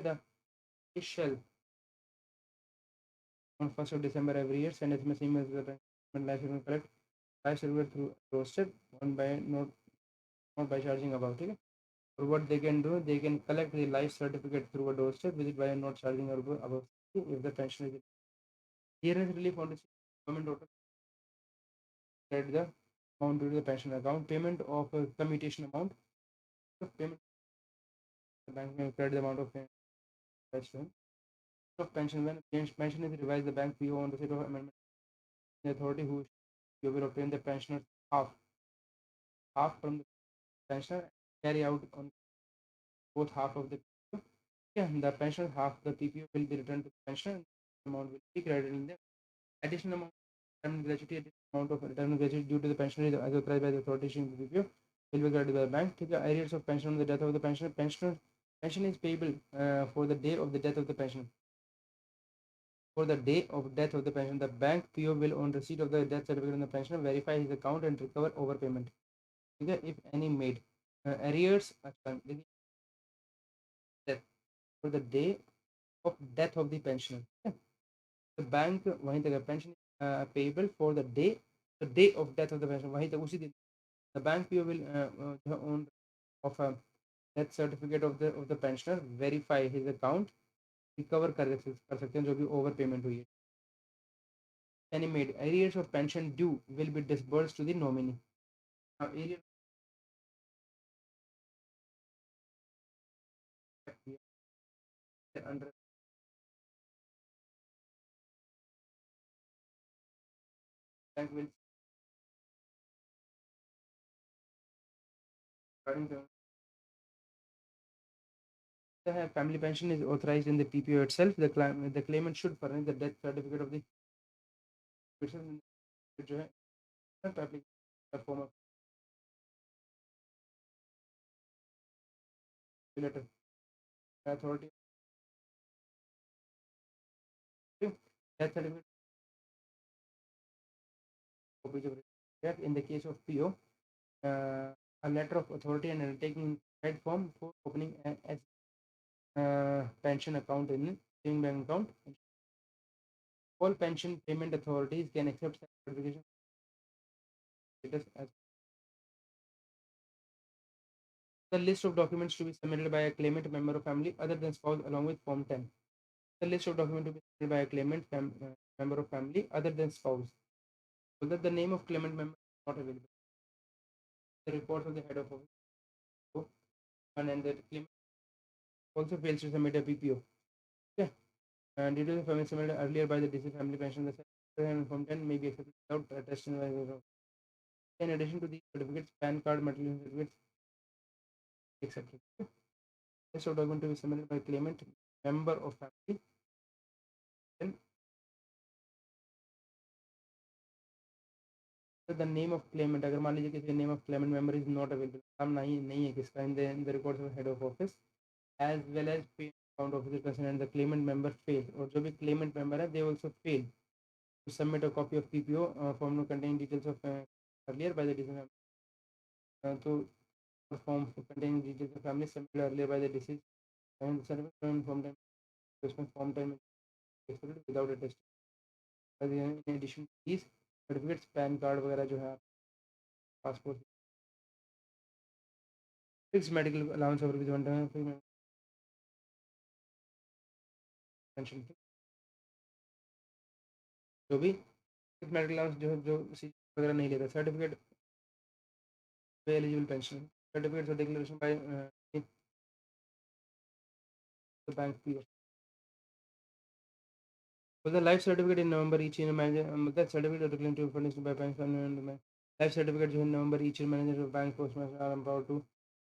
them the shall on 1st of December every year send SMS emails to the pension life certificate collect life certificate through roasted one by not by charging above. Okay? Or what they can do, they can collect the life certificate through a doorstep visit by not charging above if the pension is dearness relief on the government order credit the amount due to the pension account payment of a commutation amount payment the bank may credit the amount of pension of pension when pension is revised the bank PO on receipt of amendment the authority who you will obtain the pensioner half from the pensioner carry out on both half of the yeah, the pensioner half the PPO will be returned to the pensioner amount will be credited in the additional amount retirement gratuity additional amount of retirement gratuity due to the pensioner as authorized by the authority issuing the PPO will be credited by the bank. ठीक है arrears of pension on the death of the pensioner pension is payable for the day of the death of the pensioner. For the day of death of the pensioner, the bank PO will on receipt of the death certificate on the pensioner verify his account and recover overpayment. ठीक है if any made arrears death for the day of death of the pensioner. The bank वहीं तक pension payable for the day of death of the pensioner वहीं तक उसी दिन the bank PO will own of a death certificate of the pensioner verify his account recover कर सकते हैं जो भी ओवर पेमेंट हुई है any made arrears of pension due will be disbursed to the nominee. Now arrears under bank will starting the family pension is authorized in the PPO itself. The claimant should furnish the death certificate of the person जो है form of letter authority death certificate copies of death in the case of PO a letter of authority and undertaking right form for opening as pension account in saving bank account. All pension payment authorities can accept certification status as the list of documents to be submitted by a claimant member of family other than spouse along with Form 10. The list of documents to be submitted by a claimant member of family other than spouse. So that the name of claimant member is not available. The reports of the head of office and the claimant also fails to submit a PPO. Okay. And details of family submitted earlier by the deceased family pension, the certificate Form 10 may be accepted without testing. In addition to these certificates, PAN card material certificates accepted. List of document to be submitted by claimant member of family. Then the name of claimant अगर मान लीजिए किसी name of claimant member is not available नाम नहीं है किसका in the records of head of office as well as pay account officer concerned and the claimant member fail और जो भी claimant member है they also fail to submit a copy of PPO form containing details of earlier by the deceased to form containing details of family submitted earlier by the deceased and the certificate form time form time without a test. In addition to these certificates PAN card वगैरह जो है passport fix medical allowance of rupees 1 pension जो भी fix medical allowance जो सी वगैरह नहीं लेता certificate पे eligible pension certificate declaration bye the bank P for the life certificate in November each year manager that certificate declared to furnished by bank and life certificate जो है November each year manager of bank postmaster are empowered to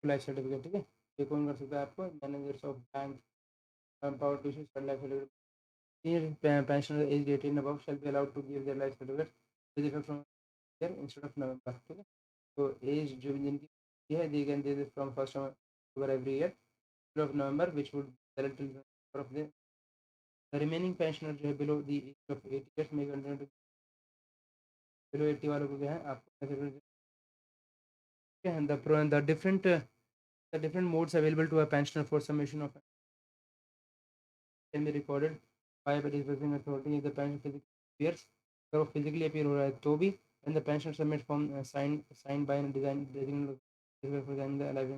life certificate ठीक है ये कौन कर सकता है आपको managers of bank are empowered to issue life certificate senior pensioner age 18 above shall be allowed to give their life certificate with effect from year instead of November ठीक है तो age जो जिनकी है they can do this from first October every year instead of November which would valid till of the remaining pensioner जो है below the age of 80 years may continue to below 80 वालों को क्या है आपको the different modes available to a pensioner for submission of can be recorded by a dispensing authority if the pension physically appears अगर वो physically appear हो रहा है तो भी when the pensioner submit form signed by a designated for the life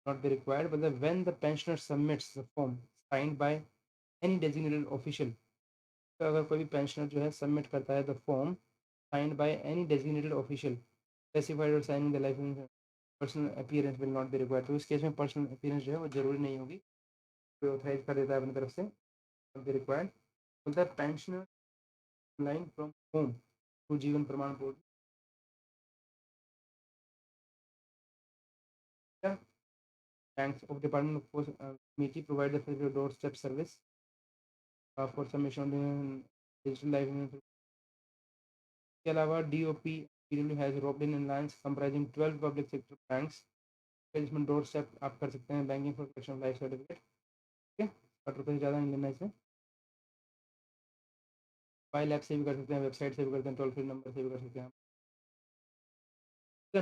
not be required but when the pensioner submits the form signed by any designated official तो अगर कोई भी पेंशनर जो है सबमिट करता है the form signed by any designated official specified और signing the life personal appearance will not be required तो इस केस में पर्सनल अपीयरेंस जो है वो जरूरी नहीं होगी कोई ऑथराइज कर देता है अपनी तरफ से not be required the pensioner line from home to Jeevan Pramaan portal banks of Department of Post committee provide the facility doorstep service for submission digital life के अलावा DOP has roped in alliance comprising 12 public sector banks जिसमें door step आप कर सकते हैं banking for collection life certificate ठीक है 60 रुपये से ज़्यादा नहीं लेना इसमें मोबाइल ऐप से भी कर सकते हैं वेबसाइट से भी करते हैं टोल फ्री नंबर से भी कर सकते हैं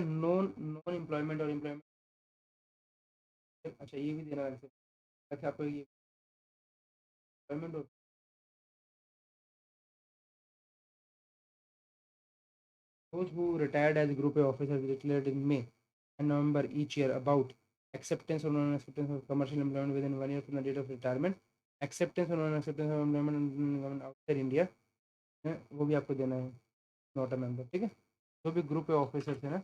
नॉन नॉन एम्प्लॉयमेंट और एम्प्लॉयमेंट अच्छा ये भी देना है अच्छा आपको ये एम्प्लॉयमेंट और those who retired as group A officers declared in May and November each year about acceptance or non-acceptance of commercial employment within 1 year from the date of retirement, acceptance or non-acceptance of employment outside India, वो भी आपको देना है not a member ठीक है जो भी group A officers है ना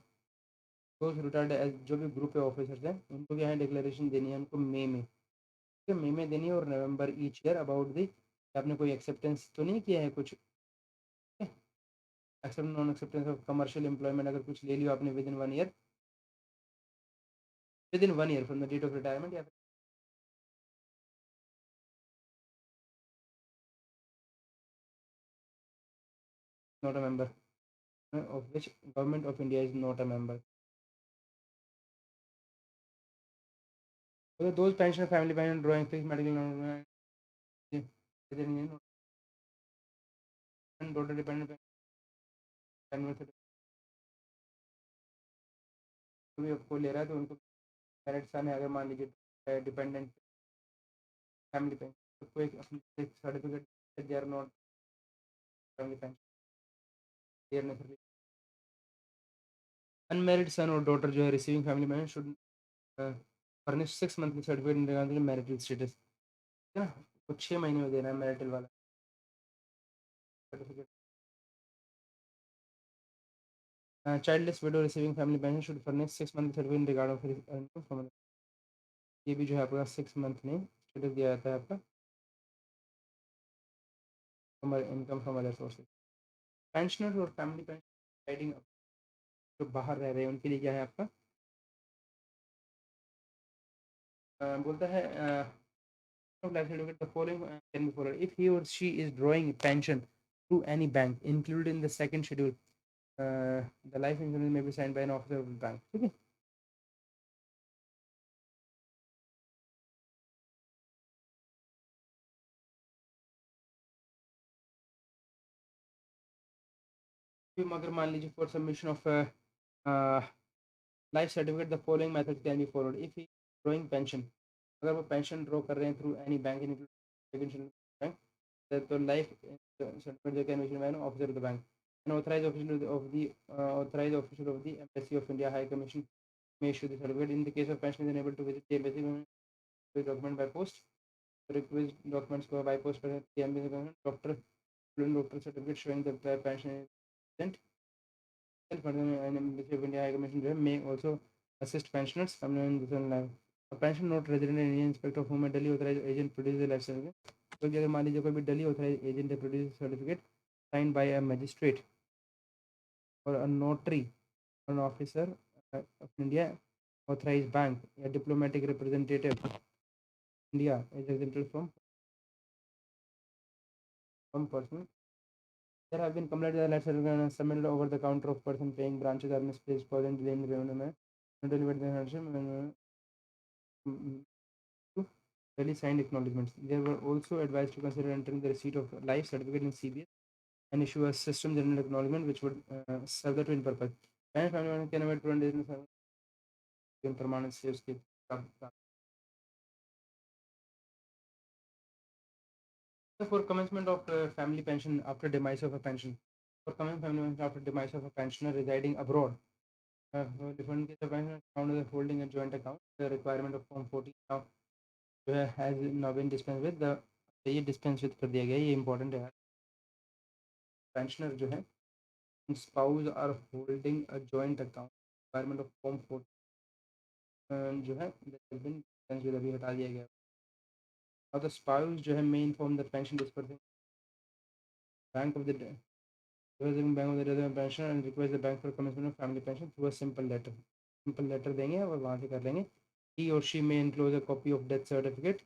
तो रिटायर्ड एज जो भी ग्रुप ए ऑफिसर्स हैं उनको क्या है डिक्लेरेशन देनी है उनको मई में देनी है और नवंबर ईच ईयर अबाउट दी आपने कोई एक्सेप्टेंस तो नहीं किया है कुछ accept non acceptance of commercial employment अगर कुछ ले लियो आपने within 1 year from the date of retirement या not a member of which government of India is not a member. So those pension, family pension, drawing fixed medical and daughter dependent pension भी आपको ले रहा है तो उनको parents आने अगर मान लीजिए डिपेंडेंट फैमिली पेंशन तो कोई अपनी certificate they are not family pension they are necessary unmarried son और डॉटर जो है receiving family pension should furnish 6 monthly certificate regarding marital status है ना कुछ 6 महीने में देना है मैरिटल वाला certificate childless widow receiving family pension should furnish 6 month certificate in regard of his income from ये भी जो है आपका 6 मंथ में स्टेटस दिया जाता है आपका income from other sources pensioner और फैमिली पेंशन जो बाहर रह रहे हैं उनके लिए क्या है आपका बोलता है life certificate the following can be followed if he or she is drawing pension through any bank included in the second schedule the life insurance may be signed by an officer of the bank ठीक है अगर मान लीजिए for submission of life certificate the following method can be followed if he drawing pension अगर वो pension draw कर रहे हैं थ्रू एनी बैंक बैंक तो लाइफ सर्टिफिकेट जो can be officer of the bank an authorized official of the authorized official of the embassy of India High Commission may issue the certificate. In the case of pension is unable to visit the embassy with document by post, request documents go by post पर the embassy doctor certificate showing the pension is present. And further, an embassy of India High Commission may also assist pensioners. A pension note resident in Indian inspector of whom a Delhi authorized agent produces a life certificate. तो अगर मान लीजिए कोई भी Delhi authorized agent है produce certificate signed by a magistrate or a notary or an officer of India authorized bank, a diplomatic representative India is exempted from person. There have been complaints that letters submitted over the counter of person paying branches are misplaced, causing delay in revenue. Not delivered the hardship to really signed acknowledgements. They were also advised to consider entering the receipt of life certificate in CBS and issue a system general acknowledgement which would serve the twin purpose. And family can avoid 20 days in permanent saves. For commencement of family pension after demise of a pension. For common family pension after demise of a pensioner residing abroad. For different case of pension found as holding a joint account, the requirement of Form 14 now has now been dispensed with. ये dispense with कर दिया गया, ये important है. Pensioner जो है spouse are holding a joint account, requirement of Form 14 जो है that has been dispensed with, अभी हटा दिया गया. Now the spouse जो है may inform the pension disbursing bank of the bank of the death pension and request the bank for commencement of family pension through a simple letter. Simple letter देंगे और वहाँ से कर लेंगे. He or she may enclose a copy of death certificate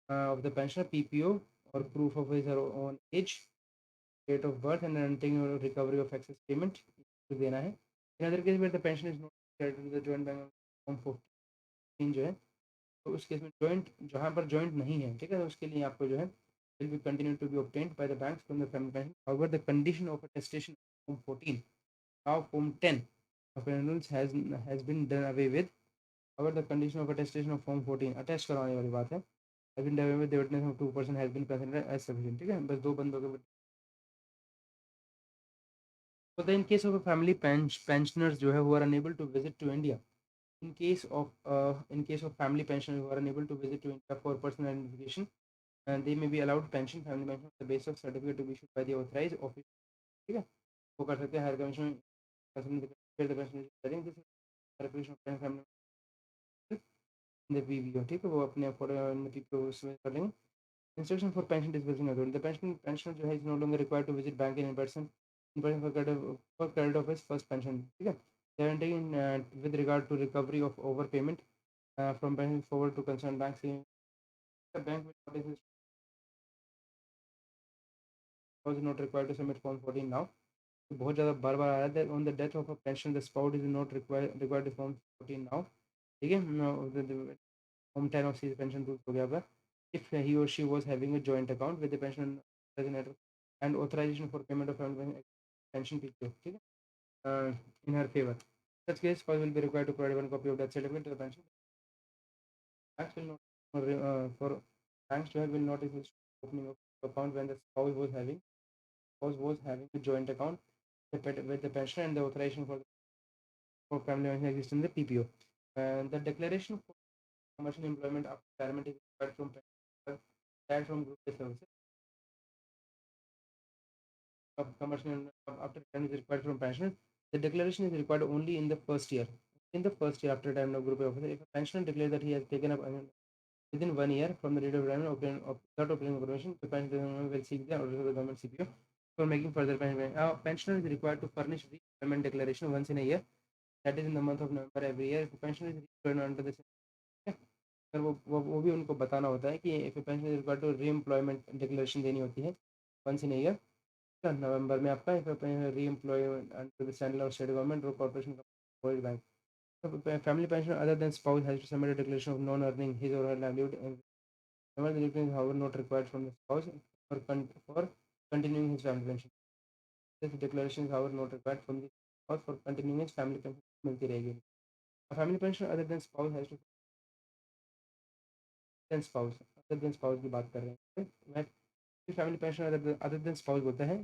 of the pensioner, PPO, or proof of his or own age, date of birth, and renting or recovery of excess payment देना है. In other case where the pension is not credited to the joint bank Form 14 जो है, तो उस case में joint जहाँ पर joint नहीं है, ठीक है, तो उसके लिए आपको जो है will be continued to be obtained by the banks from the family pension. However, the condition of attestation of Form 14, now Form 10 of annuals has been done away with. However, the condition of attestation of Form 14 attest करवाने वाली बात है, has been done away with. The witness of 2% has been considered as sufficient. ठीक है, बस दो बंदों के. So then in case of a family pensioners जो है who are unable to visit to India, in case of family pensioners who are unable to visit to India for personal identification, and they may be allowed pension family pension on the basis of certificate to be issued by the authorized office. ठीक है, वो कर सकते हैं higher commission the पीवीओ. ठीक है, वो अपने पीपीओ उसमें कर लेंगे. Instruction for pension disbursing authority. The pensioner जो है is no longer required to visit bank in person for credit of his first pension. ठीक है, guarantee with regard to recovery of overpayment from pension forward to concerned banks. The bank will notice was not required to submit Form 14 now. बहुत ज़्यादा बार बार आ रहा है. On the death of a pension, the spouse is not required to Form 14 now. ठीक है, Form 10 of his pension rules हो गया अब. If he or she was having a joint account with the pension and authorization for payment of pension PPO, ठीक है, in her favor. In such case, spouse will be required to provide one copy of death certificate to the pension. Banks will not for banks to have will not exist opening of account when the spouse was having a joint account with the pension and the authorization for family pension exists in the PPO. The declaration for commercial employment after retirement is required from group services. Commercial after retirement is required from pensioner. The declaration is required only in the first year. In the first year after retirement of group officer, if a pensioner declares that he has taken up within 1 year from the date of retirement without obtaining information, the pensioner will seek the order of the government CPO for making further pension. Pensioner is required to furnish the employment declaration once in a year. That is in the month of November every year. If a pensioner is required under the sir वो भी उनको बताना होता है कि if pension is required to re-employment declaration देनी होती है वंस इन ईयर. नवंबर में आपका if re employment under the standard of state government और corporation bank. Family pension other than spouse has to submit a declaration of non-earning his or her livelihood. The declaration is however not required from the spouse for continuing his family pension. This declaration is however not required from the spouse for continuing his family pension. मिलती रहेगी. A family pension other than spouse has to other than spouse की बात कर रहे हैं. मैं family pension other than spouse बोलते हैं.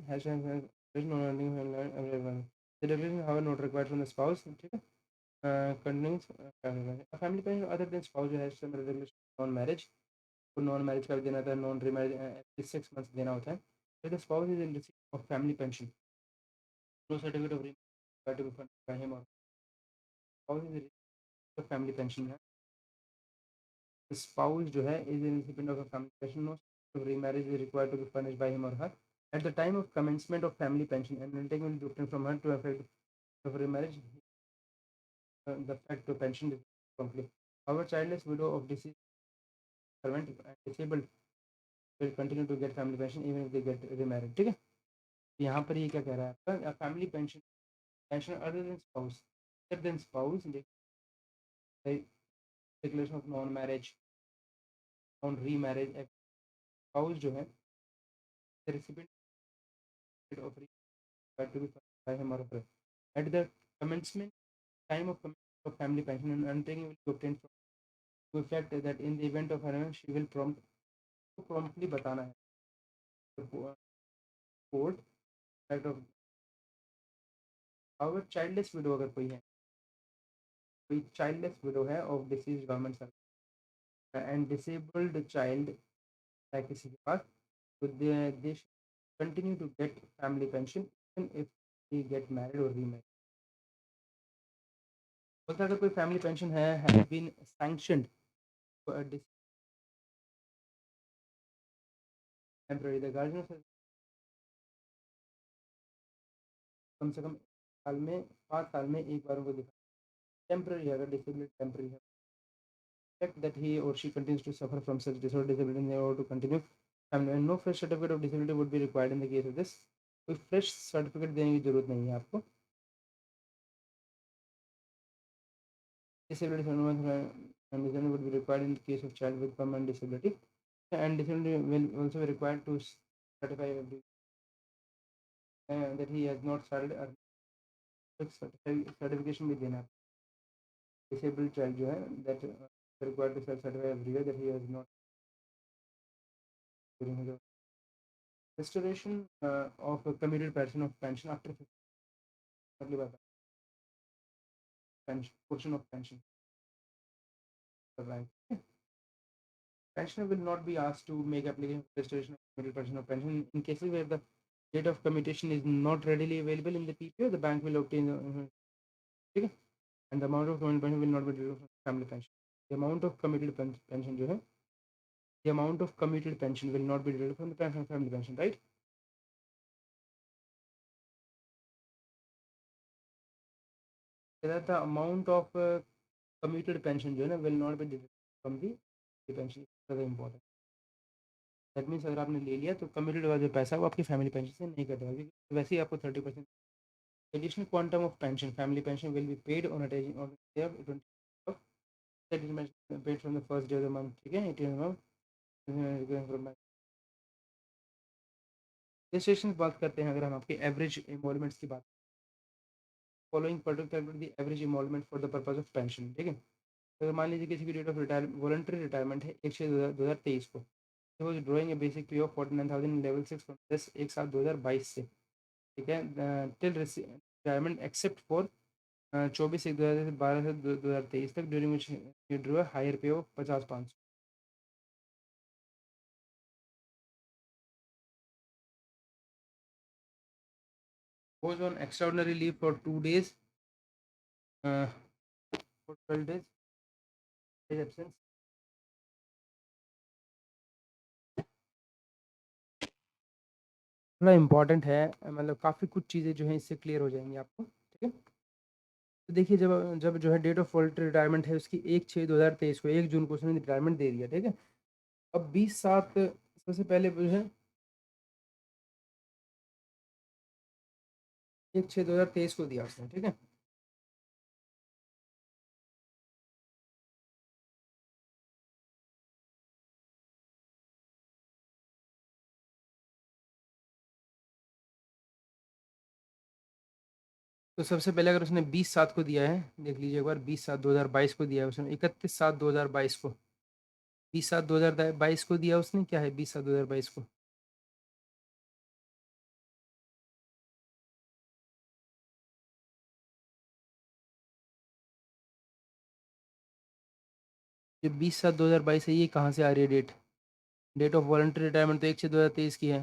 The declaration however not required from the spouse. ठीक है, continues family pension other than spouse who has some resolution non marriage को नॉन मैरिज कर देना था नॉन रीमैरिज एटलीस्ट 6 मंथ्स देना होता है the spouse is in receipt of family pension no certificate of remarriage to be funded by him और spouse is receipt of family pension है spouse जो है is in recipient of family pension no remarriage is required to be furnished by him और her at the time of commencement of family pension and undertaking will be obtained from her to effect of remarriage the fact to pension is complete. Our childless widow of deceased servant and disabled will continue to get family pension even if they get remarried. ठीक है यहाँ पर ये क्या कह रहा है आपका family pension pension other than spouse declaration of non marriage non remarriage spouse जो है recipient of to be funded by him or her. At the commencement time of commencement of family pension, an undertaking will be obtained from to effect that in the event of her she will promptly बताना है court act of और childless widow अगर कोई है कोई childless widow है of deceased government service and disabled child है किसी के पास तो they continue to get family pension even if he get married or remarried. बोलता अगर कोई फैमिली पेंशन है has been sanctioned temporary the guardian कम से कम साल में 5 साल में एक बार उनको दिखा टेम्पररी है अगर डिसेबिलिटी टेम्पररी है fact that he or she continues to suffer from such disorder disability in order to continue and no fresh certificate of disability would be required in the case of this कोई fresh certificate देने की जरूरत नहीं है आपको disability and disability would be required in the case of child with permanent disability and disability will also be required to certify that he has not started certification भी देना disabled child जो है that required to certify every year that he has not during his restoration of a commuted person of pension after मतलब pension portion of pension right pensioner will not be asked to make application for restoration of commuted person of pension in cases where the date of commutation is not readily available in the PPO the bank will obtain ठीक है and the amount of commuted pension will not be deducted from family pension the amount of commuted pension जो है the amount of commuted pension will not be deducted from the family pension right that the amount of commuted pension जो है ना will not be deducted from the pension very important that means अगर आपने ले लिया तो commuted वाला जो पैसा वो आपकी फैमिली पेंशन से नहीं कटेगा क्योंकि वैसे ही आपको 30% additional quantum of pension family pension will be paid on attaching on paid from the first day of the month ठीक है 18 रजिस्ट्रेशन बात करते हैं अगर हम आपके एवरेज इमोलमेंट्स की बात following particular the average emolument for the purpose of pension ठीक है तो मान लीजिए किसी की डेट ऑफ वॉलंटरी रिटायरमेंट है 1/6/2023 को he was drawing a basic पे ऑफ 49,000 लेवल 6 फ्रॉम 10/1/2022 से ठीक है टिल रिटायरमेंट एक्सेप्ट फॉर 24/1/2012 से 2023 तक during which he drew a higher pay of 50,500 goes on extraordinary leave for 2 days for 12 days absence थोड़ा important है मतलब काफ़ी कुछ चीज़ें जो हैं इससे क्लियर हो जाएंगी आपको ठीक है तो देखिए जब जब जो है डेट ऑफ वॉलंटरी रिटायरमेंट है उसकी 1/6/2023 को 1 जून को उसने रिटायरमेंट दे दिया ठीक है अब 20/7 सबसे पहले जो है 1/6/2023 को दिया उसने ठीक है तो सबसे पहले अगर उसने 20/7 को दिया है देख लीजिए एक बार 20/7/2022 को दिया है उसने 31/7/2022 को 20/7/2022 को दिया उसने क्या है 20/7/2022 को ये 20/7/2022 है, ये कहाँ से आ रही है date? Date of voluntary retirement तो 1/6/2023 की है।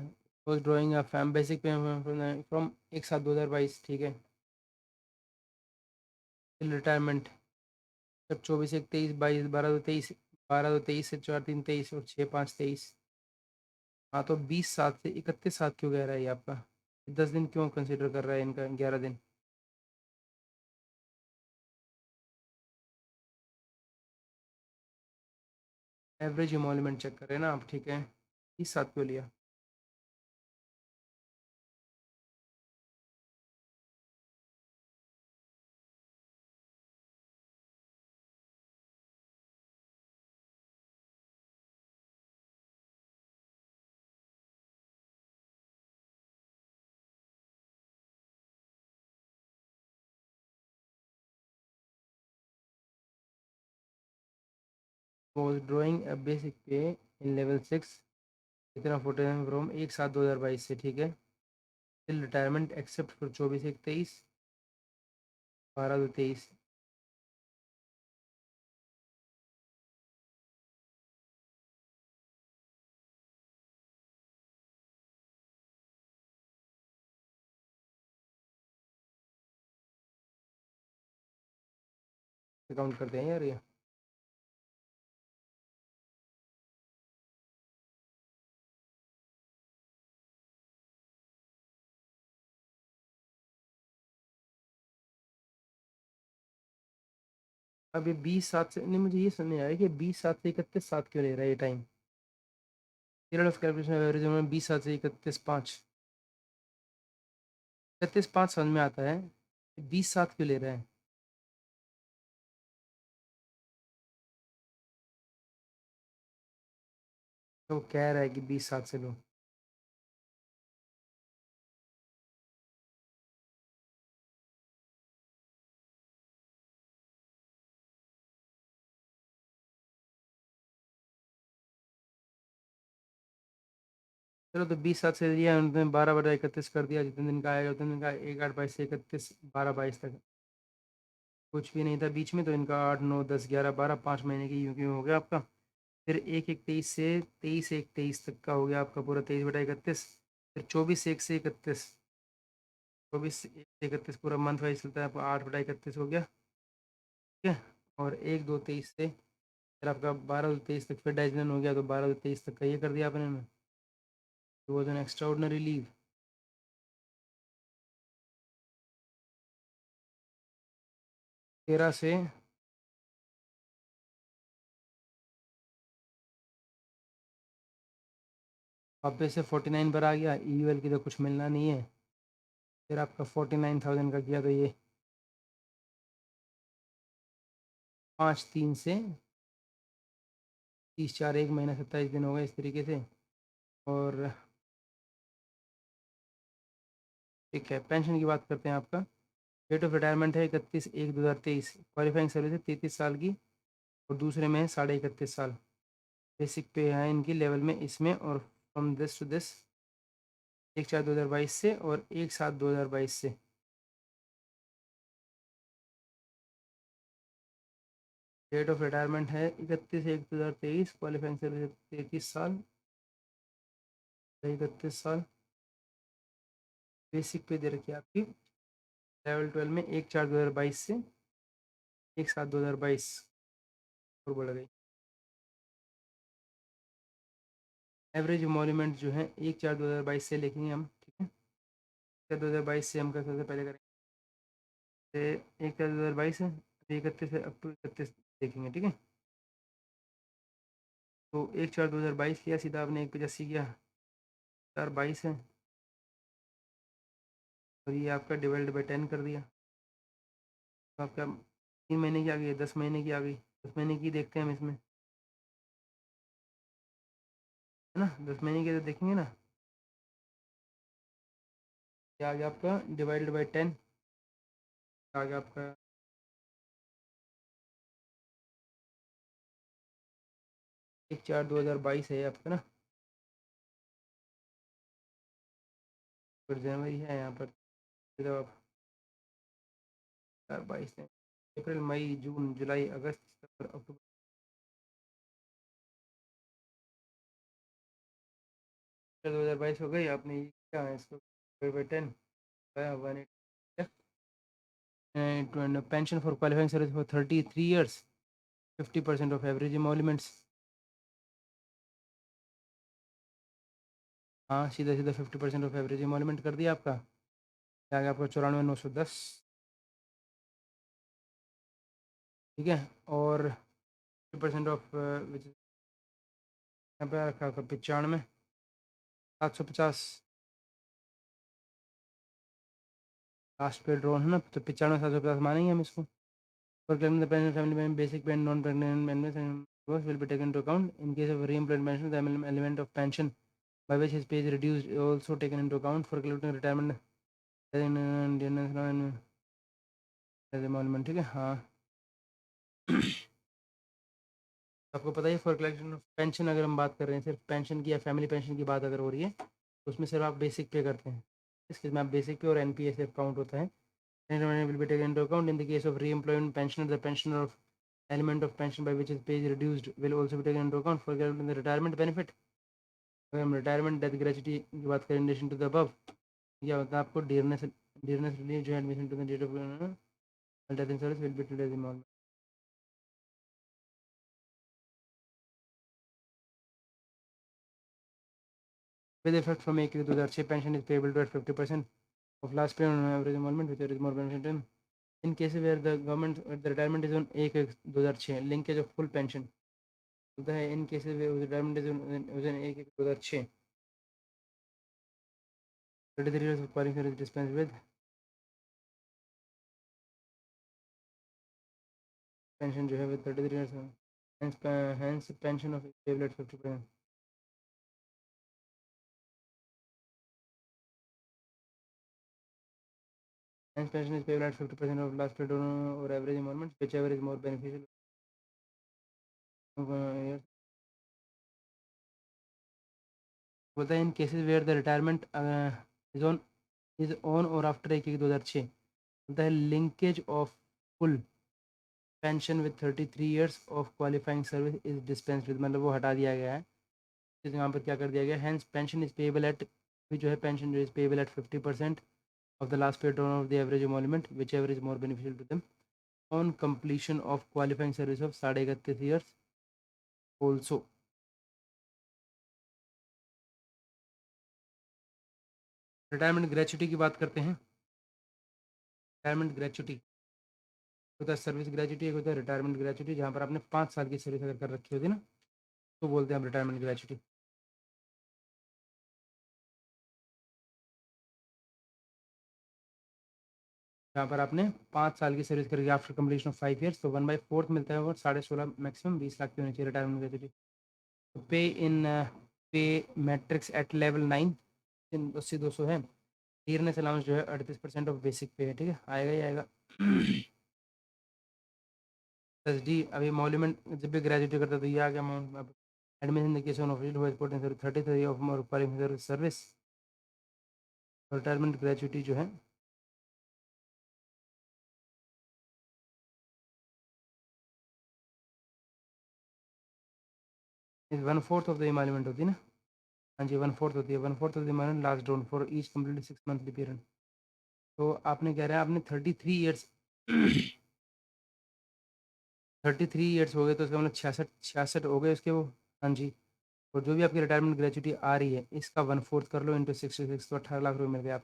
First drawing of fam basic pay from 1/7/2022, ठीक है। रिटायरमेंट जब 24/1/23, 22/2/23, 12/2/23 से 4/3/23 और 6/5/23। हाँ, तो 20/7 से 31/7 क्यों कह रहा है ये आपका? 10 दिन क्यों कंसिडर कर रहा है इनका, 11 दिन? एवरेज इमोलमेंट चेक करें ना आप, ठीक है। 20/7 क्यों लिया? was drawing a basic pay in level 6, इतना 49 फ्रॉम 1/7/2022 से, ठीक है। Till retirement except for 24/1/23, 12/2/23। Count करते हैं यार ये। अब ये 20/7 से नहीं, मुझे ये समझ में आया कि 20/7 से 31/7 क्यों ले रहा है ये time? Period of calculation average में 20/7 से 31/5, 31/5 समझ में आता है, 20/7 क्यों ले रहा है? तो वो कह रहा है कि 20/7 से लो। चलो, तो 20/7 से लिया उन्होंने, 12/31 कर दिया, जितने दिन का आएगा उतने दिन का, 1/8/22 से 31, 12/22 तक कुछ भी नहीं था बीच में, तो इनका 8 9 10 11 12 5 महीने की यूं क्यों हो गया आपका। फिर 1/1/23 से 23/1/23 तक का हो गया आपका पूरा 23/31। फिर 24/1 से 31, 24/1 से 31 पूरा मंथ वाइज चलता है आपका, 8/31 हो गया, ठीक है। और 1/2/23 से फिर आपका 12/23 तक, फिर डाइजन हो गया, तो 12/23 तक का ये कर दिया आपने में। Was an extra ordinary leave. 13 से वापस से 49 पर आ गया, ईयूएल की तो कुछ मिलना नहीं है। फिर आपका 49,000 का किया, तो ये 5/3 से 30/4, 1 महीना 27 दिन हो गए इस तरीके से। और ठीक है, पेंशन की बात करते हैं आपका। डेट ऑफ रिटायरमेंट है 31/1/2023, क्वालिफाइंग सर्विस है 33 साल की, और दूसरे में है 31.5 साल। बेसिक पे है इनकी लेवल में इसमें, और फ्रॉम दिस टू दिस 1/4/2022 से और 1/7/2022 से। डेट ऑफ रिटायरमेंट है 31/1/2023, क्वालिफाइंग सर्विस 33 साल, 31 साल। बेसिक पे दे रखी है आपकी लेवल 12 में 1/4/2022 से 1/7/2022, और बढ़ गई। एवरेज इमोल्यूमेंट जो है 1/4/2022 से लिखेंगे हम, ठीक है। 1/4/2022 से हम सबसे पहले करेंगे, 1/4/2022 है, 31 है, अप टू 31 देखेंगे, ठीक है। तो 1/4/2022 किया, सीधा आपने 1/85 किया, 4/22 है, और ये आपका डिवाइड बाई 10 कर दिया, तो आपका 3 महीने की आ गई, 10 महीने की आ गई। 10 महीने की देखते हैं हम इसमें, है ना। 10 महीने की तो देखेंगे ना, क्या आ गया आपका, डिवाइडेड बाई 10 आ गया आपका 1/4/2022 है आपका ना। फिर जनवरी है यहाँ पर, जब आप 4/22 है, अप्रैल मई जून जुलाई अगस्त सितंबर अक्टूबर, 2022 हो गई, आपने क्या है इसको 10 one pension for qualifying service for 33 years, 50% of average emoluments. हाँ, सीधा सीधा 50% ऑफ एवरेज emolument कर दिया आपका, क्या गया आपका 94,910, ठीक है। और 50% ऑफ विच यहाँ पे रखा आपका 95,750, लास्ट पे ड्रोन है ना, तो 95,750 मानेंगे हम इसको। For claiming the pension, family member, basic pay, non-pregnant members and workers will be taken into account. In case of re-employment pension, the element of pension by which his pay is reduced is also taken into account for calculating retirement emolument, ठीक है। हाँ, आपको पता ही for collection of pension अगर हम बात कर रहे हैं, सिर्फ पेंशन की या फैमिली पेंशन की बात अगर हो रही है, तो उसमें सिर्फ आप बेसिक पे करते हैं, इसके में आप बेसिक पे और एनपीएस सिर्फ काउंट होता है। Will be taken into account in the case of re employment pension, the pension of element of pension by which his pay is reduced will also be taken into account for calculating the retirement benefit. अगर हम retirement death gratuity की बात करें in relation to the above, क्या होता है आपको dearness relief जो है admission to the date of death in service will be today's amount with effect from 1/1/2006 pension is payable to at 50% of last pay on average emolument which is more beneficial in case where the government the retirement is on 1/1/2006 linkage of full pension होता है in cases where retirement is on 1/1/2006 33 years of qualifying is dispensed with pension जो है with 33 years hence pension of payable at 50%. Hence pension is payable at 50% of last paid or average emolument, whichever is more beneficial. Yes. बोलता है in cases where the retirement is on और after 1/1/2006 बोलता है linkage of full pension with 33 years of qualifying service is dispense with, मतलब वो हटा दिया गया है। तो यहाँ पर क्या कर दिया गया, hence pension is payable at, जो है पेंशन जो is payable at 50% of the last paid term of the average emolument, whichever is more beneficial to them, on completion of qualifying service of 31.5 years also. Retirement gratuity की बात करते हैं। Retirement gratuity होता है service gratuity, एक होता है retirement gratuity, जहाँ पर आपने 5 साल की सर्विस अगर कर रखी होती है ना, तो बोलते हैं हम रिटायरमेंट ग्रेचुटी। जहाँ पर आपने 5 साल की सर्विस करके आफ्टर कम्प्लीशन ऑफ 5 ईयर्स, तो 1/4 मिलता है और 16.5 मैक्सिमम 20 लाख की होनी चाहिए रिटायरमेंट ग्रेचुटी। पे इन पे मैट्रिक्स एट लेवल 9 80-200 है। ईयरनेस अलाउंस जो है 38% ऑफ बेसिक पे है, ठीक है, आएगा ही आएगा। एस डी अभी मॉल्यूमेंट जब भी ग्रेजुएट करता है तो ये आ गया amount. Admission the case on official हुआ portal 33 of more qualified service, retirement gratuity जो है इस 1/4 ऑफ द इमालिमेंट होती है ना। हाँ जी 1/4 होती है, 1/4 of the emolument last drawn for each complete 6 monthly period. तो आपने कह रहा है आपने 33 ईयर्स 33 ईयर्स हो गए, तो उसका मतलब 66 हो गए उसके वो। हाँ जी, और जो भी आपकी रिटायरमेंट ग्रेचुटी आ रही है इसका 1/4 कर लो इंटू 66, तो 18 लाख रुपये मिल गए आप।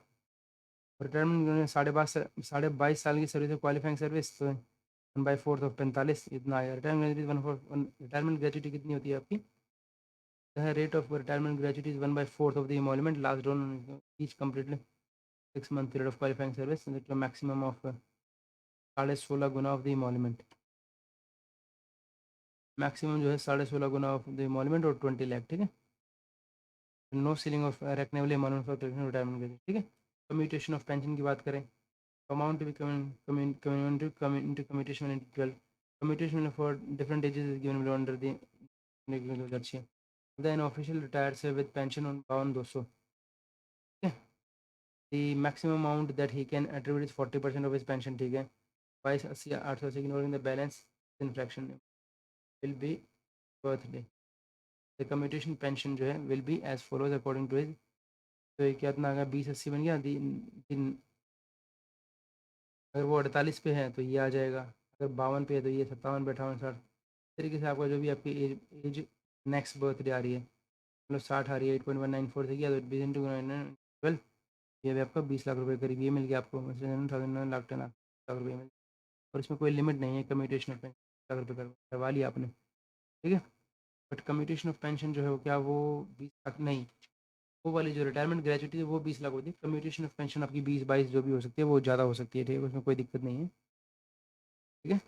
रिटायरमेंट 22 साल की सर्विस है क्वालिफाइंग सर्विस, तो 1/4 ऑफ 45 इतना आया। रिटायरमेंट ग्रेचुटी कितनी होती है आपकी, rate of retirement gratuity is 1/4 of the emolument last drawn each completely 6 month period of qualifying service, maximum of 16.5 गुना ऑफ द इमोलमेंट। मैक्सिमम जो है 16.5 गुना ऑफ द इमोलमेंट और 20 लाख, ठीक है। No ceiling of reckonable emolument for retirement gratuity, ठीक है। Commutation of pension की बात करें, amount to be commutation in 12 commutation for different ages is given below under the then official retires with pension on 5200, okay. The maximum amount that he can attribute is 40% of his pension, ठीक है। 22,880 ignoring the balance infraction will be birthday, the commutation pension जो है will be as follows according to is. तो ये कितना आ गया 2080 बन गया। अगर वो 48 पे है तो ये आ जाएगा, अगर 52 पे है तो ये 57 पे 58 60। इस तरीके से आपका जो भी आपकी एज नेक्स्ट बर्थडे आ रही है, मतलब 60 आ रही है, 8.194 से किया तो 20 × 9 12, ये भी आपका 20 लाख रुपए करीब ये मिल गया आपको, 9 लाख 10 लाख रुपये मिल। और इसमें कोई लिमिट नहीं है कम्यूटेशन ऑफ पेंशन, लाख रुपये करवा लिया आपने, ठीक है। बट कम्यूटेशन ऑफ पेंशन जो है वो क्या, वो 20 लाख नहीं, वो वाली जो रिटायरमेंट ग्रेजुटी है वो 20 लाख होती है। कम्यूटेशन ऑफ पेंशन आपकी 20 22 जो भी हो सकती है वो ज़्यादा हो सकती है, ठीक है, उसमें कोई दिक्कत नहीं है, ठीक है।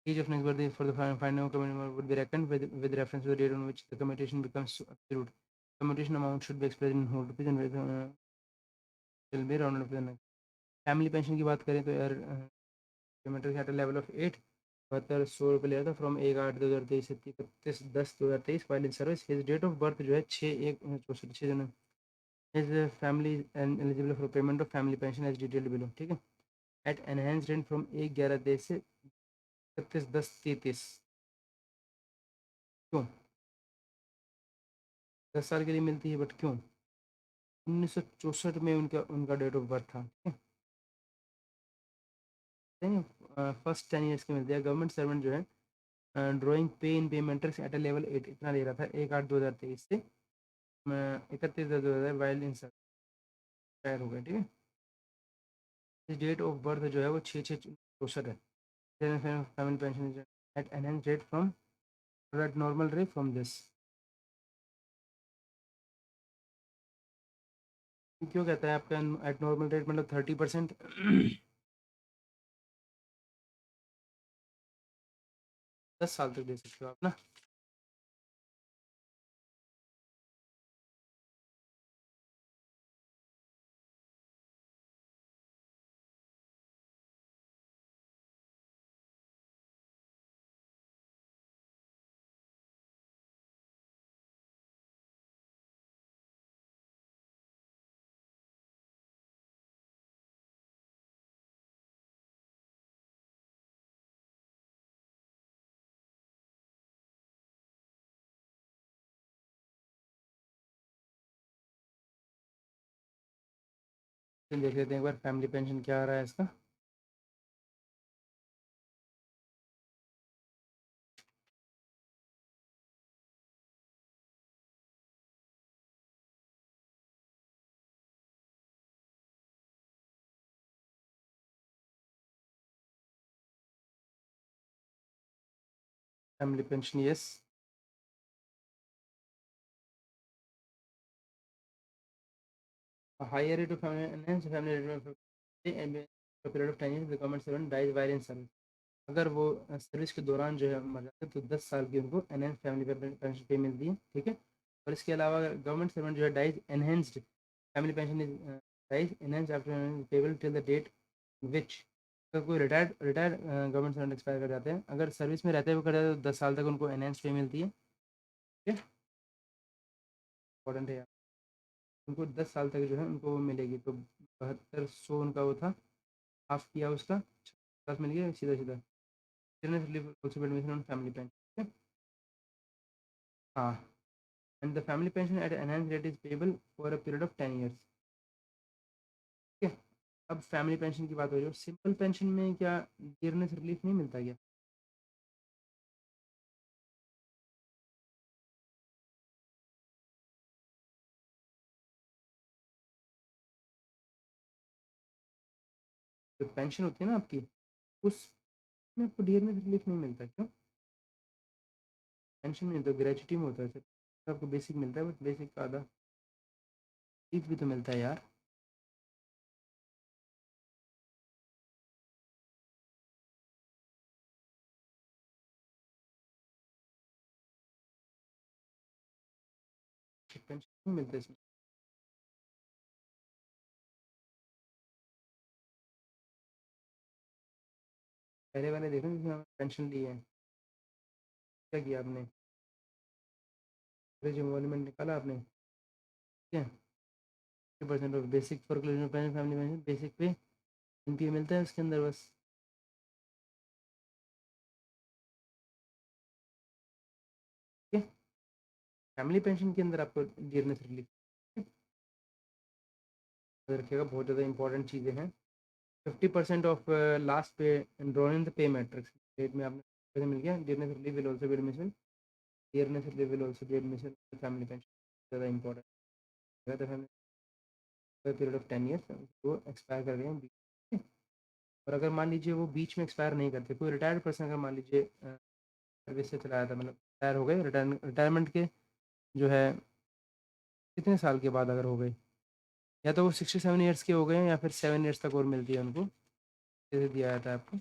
Age of next birthday for the final commutation would be reckoned with reference to the date on which the commutation becomes absolute. Commutation amount should be expressed in whole rupees and will be rounded up to the next. Family pension की बात करें तो यार payment at level of 8 7200 रुपये लिया था from 1/8/2023 से 31/10/2023 while in service. His date of birth जो है 6/1/64 6 his family and eligible for payment of family pension as detailed below, ठीक है। एट एनहेंस रेंट फ्रॉम 1/11/23 से 31/10/33। क्यों 10 साल के लिए मिलती है, बट क्यों? 1964 में उनका उनका डेट ऑफ बर्थ था, ठीक है। फर्स्ट 10 ईयर्स की मिलती है। गवर्नमेंट सर्वेंट जो है ड्राइंग पे इन पेमेंटर्स एट अ लेवल 8 इतना ले रहा था 1/8/2023 से 31/10/2000 वाइल इन एक्सपायर हो गए, ठीक है। इस डेट ऑफ बर्थ जो है वो 6/6/64 है। Family pension at enhance rate from at normal rate from this. क्यों कहता है आपका एट नॉर्मल रेट, मतलब 30%। 10 साल तक दे सकते हो आप ना। देख लेते हैं एक बार फैमिली पेंशन क्या आ रहा है इसका। Family pension yes. Higher rate of family period of 10 years the government servant dies while in service। अगर वो सर्विस के दौरान जो है मर जाते हैं तो 10 साल की उनको एनहेंस फैमिली पेंशन पे मिलती है, ठीक है। और इसके अलावा अगर गवर्नमेंट सर्वेंट जो है dies enhanced family pension is dies enhanced after payable till the date which. अगर कोई रिटायर्ड गवर्नमेंट सर्वेंट एक्सपायर कर जाते हैं, अगर सर्विस में रहते हुए कर जाते हैं तो 10 साल तक उनको एनहेंस पे मिलती है, ठीक है। इंपॉर्टेंट है, उनको 10 साल तक जो है उनको वो मिलेगी। तो 7200 उनका वो था, हाफ किया उसका 50 मिल गया सीधा सीधा। Also admission on family pension, हाँ। And the family pension at enhanced rate is payable for a period of 10 years, ठीक है। अब फैमिली पेंशन की बात हो रही है, सिंपल पेंशन में क्या डियरनेस रिलीफ नहीं मिलता क्या? जो पेंशन होती है ना आपकी, उसमें आपको डियरनेस रिलीफ नहीं मिलता, क्यों? पेंशन में तो ग्रेचुटी में होता है सर, तो आपको बेसिक मिलता है, बट बेसिक का आधा लीफ भी तो मिलता है यार। पेंशन नहीं मिलता इसमें। पहले वाले देखो जिसमें पेंशन ली है, क्या किया आपने, जो इन्वॉल्वमेंट निकाला आपने, ठीक है। 50% of basic for family pension basic पे एनपीए मिलता है उसके अंदर बस, ठीक है। फैमिली पेंशन के अंदर आपको डियरनेस रिलीफ रखिएगा, बहुत ज़्यादा इंपॉर्टेंट चीज़ें हैं। 50% of last pay drawn in the pay matrix date में आपने पैसे मिल गया। Dearness relief will also be admission, dearness relief will also be admission family pension, ज़्यादा इंपॉर्टेंट है। तो फैमिली पीरियड ऑफ 10 ईयर्स वो एक्सपायर कर गए हैं। और अगर मान लीजिए वो बीच में एक्सपायर नहीं करते, कोई रिटायर्ड पर्सन अगर मान लीजिए सर्विस से चलाया था, मतलब रिटायर हो गए, रिटायरमेंट के जो है कितने साल के बाद अगर हो गए, या तो वो 67 ईयर्स के हो गए हैं या फिर 7 ईयर्स तक और मिलती है उनको, जैसे दिया जाता है आपको।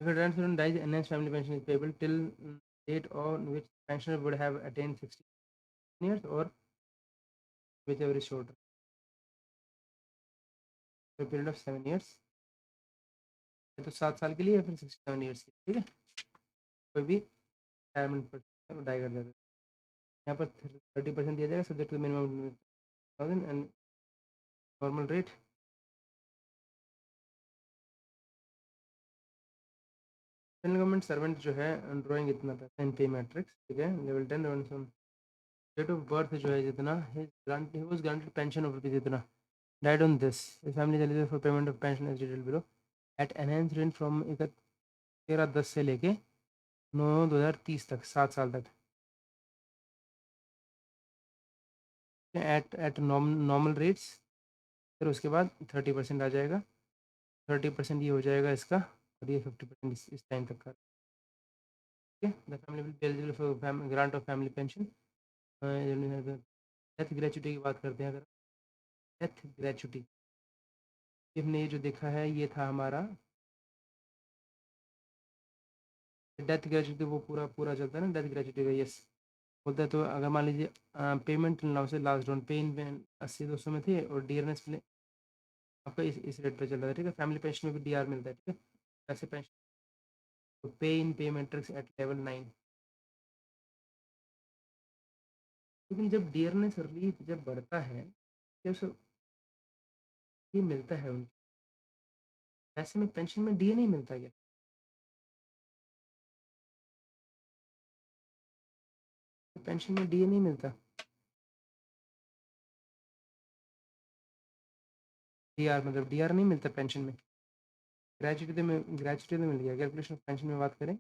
If a trans student dies, enhanced family pension is payable till date on which pensioner would have attained 16 years or whichever is shorter. For a period of 7 years, या तो 7 साल के लिए या फिर 67 ईयर्स के लिए, ठीक है। कोई भी रिटायरमेंट पर डाई कर जाता है। यहाँ पर 30% दिया जाएगा subject to minimum 1000 and normal rate. Central government servant जो है ड्रॉइंग इतना पैसा इन पे मैट्रिक्स, ठीक है। लेवल 10 डेट ऑफ बर्थ जो है जितना was granted pension of rupees इतना, died on this family eligible for payment of pension as detailed below at enhance rate from 13/10 से लेके 9/2030 तक, 7 साल तक, एट नॉर्मल रेट्स। फिर उसके बाद 30% आ जाएगा, 30% ये हो जाएगा इसका, और ये 50% इस टाइम तक का, ठीक है। The family will be eligible for grant of family pension. Death gratuity की बात करते हैं, अगर डेथ ग्रेचुटी हमने ये जो देखा है ये था हमारा डेथ ग्रेचुटी, वो पूरा पूरा चलता है ना डेथ ग्रेचुटी का, यस बोलता है। तो अगर मान लीजिए पेमेंट नाउ से लास्ट डाउन पे इन 80-200 में थे और डियरनेस आपका इस रेट पे चल रहा है, ठीक है। फैमिली पेंशन में भी डीआर मिलता है, ठीक है। ऐसे पेंशन तो पे इन पे मैट्रिक्स एट लेवल 9। लेकिन जब डियरनेस रिलीफ जब बढ़ता है, जब ये मिलता है उनको, ऐसे में पेंशन में डी नहीं मिलता क्या? पेंशन में डी नहीं मिलता, डीआर मतलब डीआर नहीं मिलता पेंशन में। ग्रेचुटी तो मिल गया। कैलकुलेशन ऑफ पेंशन में बात करें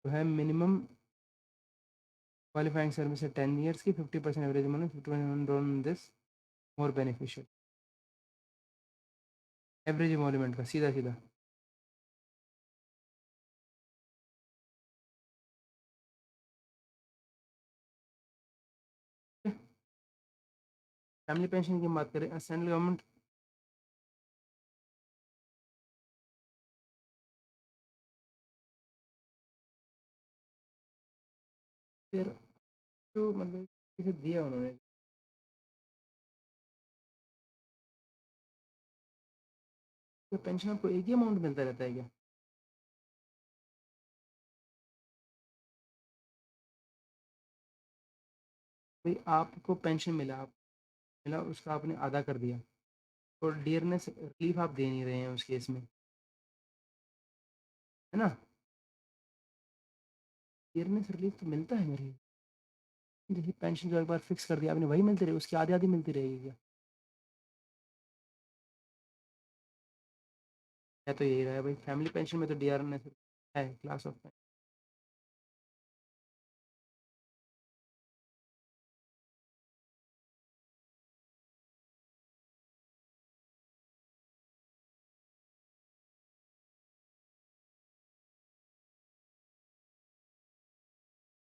तो है मिनिमम क्वालिफाइंग सर्विस है 10 ईयर्स की, 50% average money, 50% on this more beneficial, average emolument का सीधा सीधा। फैमिली पेंशन की बात करें, सेंट्रल गवर्नमेंट फिर जो मतलब किसे दिया उन्होंने, तो पेंशन आपको एक ही अमाउंट मिलता रहता है क्या? भाई आपको पेंशन मिला, आप मिला उसका आपने आधा कर दिया, और डियरनेस रिलीफ आप दे नहीं रहे हैं उस केस में, है ना। डियरनेस रिलीफ तो मिलता है मेरे, जैसे पेंशन जो एक बार फिक्स कर दिया आपने वही मिलती रही, उसकी आधी आधी मिलती रहेगी क्या? है तो यही रहा है भाई, फैमिली पेंशन में तो डियरनेस है क्लास ऑफ।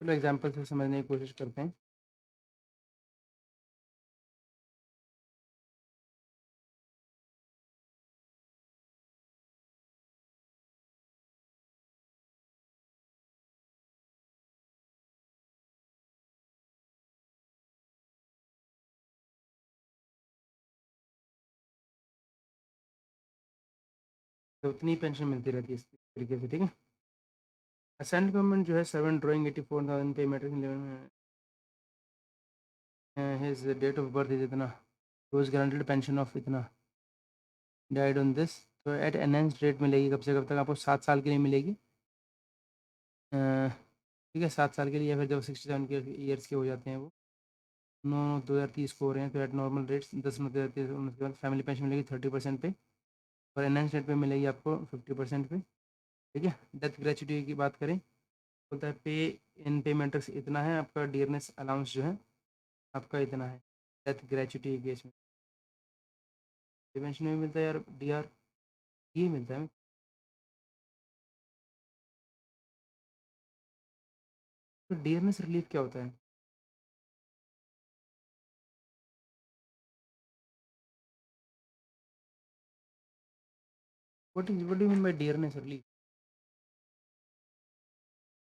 चलो एग्जाम्पल से समझने की कोशिश करते हैं। तो उतनी पेंशन मिलती रहती है इस तरीके से, ठीक है। सेंट्रल गवर्नमेंट जो है 7 drawing 84,000 pay matrix his date of birth is इतना, रोज ग्रांटेड पेंशन ऑफ इतना, डाइड ऑन दिस, तो एट एनहेंस्ड रेट मिलेगी कब से कब तक आपको, 7 साल के लिए मिलेगी। ठीक है, 7 साल के लिए, या फिर जब 67 के ईयर्स के हो जाते हैं वो, 9/9/2030 को हो रहे हैं, तो एट नॉर्मल रेट्स 10/9/2030, उसके बाद फैमिली पेंशन मिलेगी 30% पे, और एनहेंस रेट पे मिलेगी आपको 50% पे। ठीक है, डेथ ग्रेचुटी की बात करें, बोलता है पे इन पे मैट्रिक्स इतना है, आपका डियरनेस अलाउंस जो है आपका इतना है डेथ ग्रेचुटी केस में। प्रिवेंशन में मिलता है यार डीआर, ये मिलता है। तो डियरनेस रिलीफ क्या होता है? What do mean by dearness relief?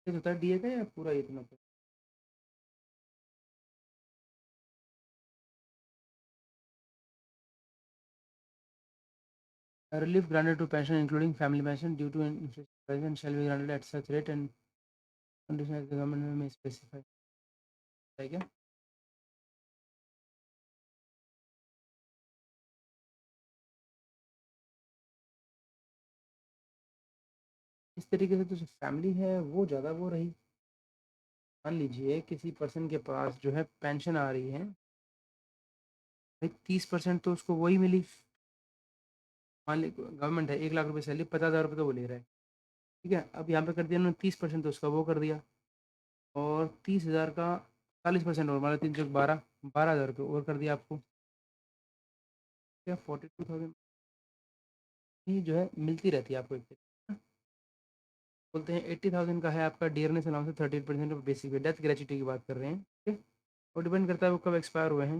ये होता है डीए का या पूरा इतना? Relief granted to pension including family pension due to inflation shall be granted at such rate and condition as the government may specify, है क्या? इस तरीके से तो जो फैमिली है वो ज़्यादा वो रही। मान लीजिए किसी पर्सन के पास जो है पेंशन आ रही है भाई, 30% तो उसको वही मिली। मान ली गवर्नमेंट है, 1 लाख रुपए सैलरी, 50,000 रुपये तो वो ले रहा है। ठीक है, अब यहाँ पे कर दिया उन्होंने 30%, तो उसका वो कर दिया, और 30,000 का 40% और, मतलब 3 12, 12,000 रुपये और कर दिया आपको। क्या 42,000 ही जो है मिलती रहती है आपको एक तरीके से। बोलते हैं 80,000 का है आपका डियरनेस अलाउंस, 38% ऑफ बेसिक पे, डेथ ग्रेचुटी की बात कर रहे हैं। ठीक है, वो डिपेंड करता है वो कब एक्सपायर हुए हैं।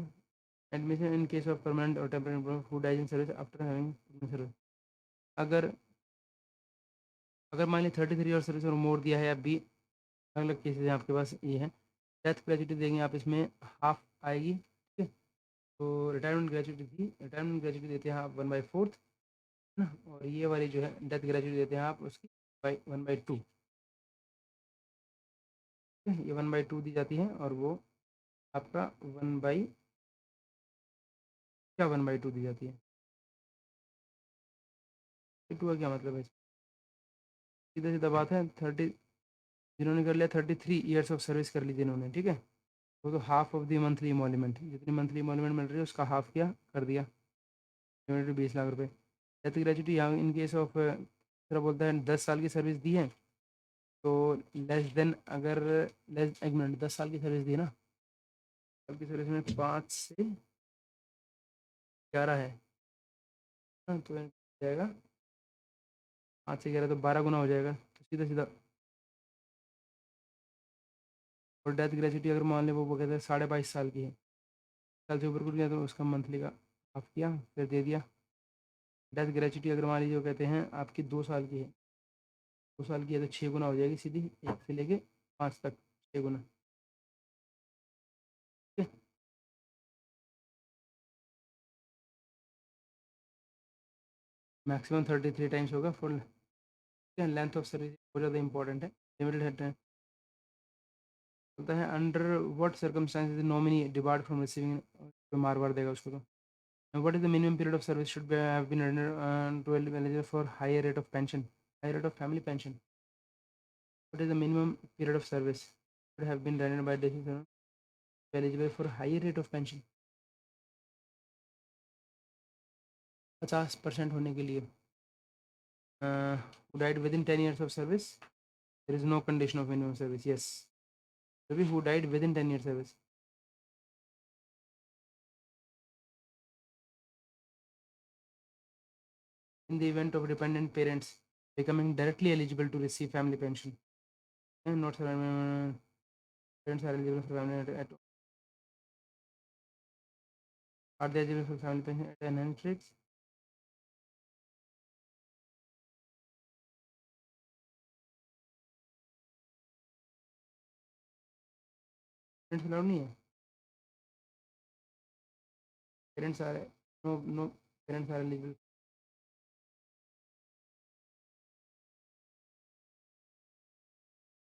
Admission in case of permanent और temporary who dies in service after having service, अगर अगर मान ली 33 और सर्विस और मोड़ दिया है, अभी अलग अलग केसेज हैं आपके पास, ये है। डेथ ग्रेचुटी देंगे आप इसमें, हाफ आएगी। ठीक है, तो रिटायरमेंट ग्रेचुटी थी, रिटायरमेंट ग्रेचुटी देते हैं आप 1/4 ना, और ये वाली जो है डेथ ग्रेचुटी देते हैं आप उसकी 1/2। ये 1/2 दी जाती है, और वो आपका 1/2 दी जाती है। 2 का क्या मतलब है? सीधा सीधा बात है, 30, जिन्होंने कर लिया 33 ईयर्स ऑफ सर्विस कर ली जिन्होंने, ठीक है, वो तो हाफ ऑफ द मंथली इमोलीमेंट, जितनी मंथली इमोलीमेंट मिल रही है उसका हाफ किया, कर दिया, 20 लाख रुपए। डेथ ग्रेचुटी यहाँ इन केस ऑफ, दूसरा बोलता है 10 साल की सर्विस दी है, तो लेस देन, अगर लेस, 1 मिनट, 10 साल की सर्विस दी है ना, साल की सर्विस में 5 से 11 है ना, तो जाएगा 5 से 11, तो 12 गुना हो जाएगा, तो सीधा सीधा। और डेथ ग्रेचुटी अगर मान ले वो कहते हैं 22.5 साल की है, साल से ऊपर कुछ गया तो उसका मंथली का हाफ किया, फिर दे दिया। डेथ ग्रेचुटी अगर मान लीजिए वो कहते हैं आपकी 2 साल की है, 2 साल की है तो 6 गुना हो जाएगी सीधी, 1 से लेके 5 तक, 6 गुना। ठीक है, मैक्सिमम 33 टाइम्स होगा फुल। लेंथ ऑफ सर्विस बहुत ज़्यादा इंपॉर्टेंट है। लिमिटेड है, बोलता है under what circumstances nominee debarred from receiving, मार वार देगा उसको तो। What is the minimum period of service should have been rendered to eligible for higher rate of pension, higher rate of family pension? What is the minimum period of service should have been rendered by decision eligible for higher rate of pension? 50% होने के लिए, who died within 10 years of service, there is no condition of minimum service, yes, maybe who died within 10 years service, in the event of dependent parents becoming directly eligible to receive family pension, and not parents are eligible for family at, are they eligible for family pension at enhanced rates? Parents allowed नहीं है, parents are, no parents are eligible,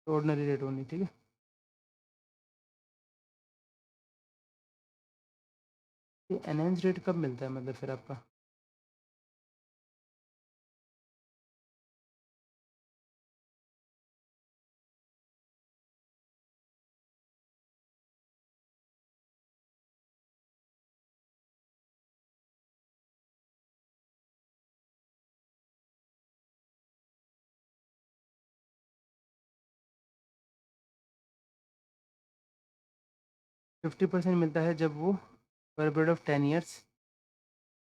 ordinary rate only. ठीक है, ये enhance rate कब मिलता है मतलब फिर आपका? फिफ्टी परसेंट मिलता है जब वो पर पीरियड ऑफ 10 ईयर्स,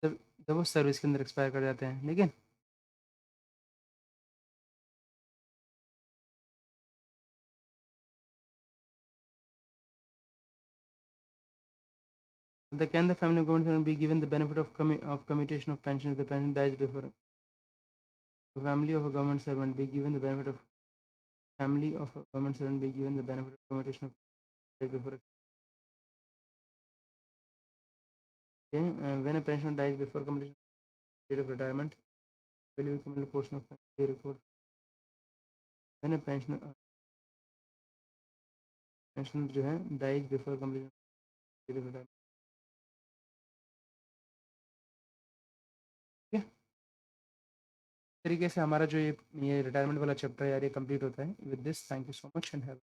जब जब वो सर्विस के अंदर एक्सपायर कर जाते हैं, लेकिन the can the family government servant be given the benefit of commutation of pension if the pension dies before? The family of a government servant be given the benefit of family of a government servant be given the benefit of commutation of dies before. Okay, when a pension dies before completion of date of retirement, will you become a portion of family record? When a pension जो है dies before completion of date of retirement. ठीक है, तरीके से हमारा जो ये retirement वाला चैप्टर यार ये कंप्लीट होता है। With this thank you so much and have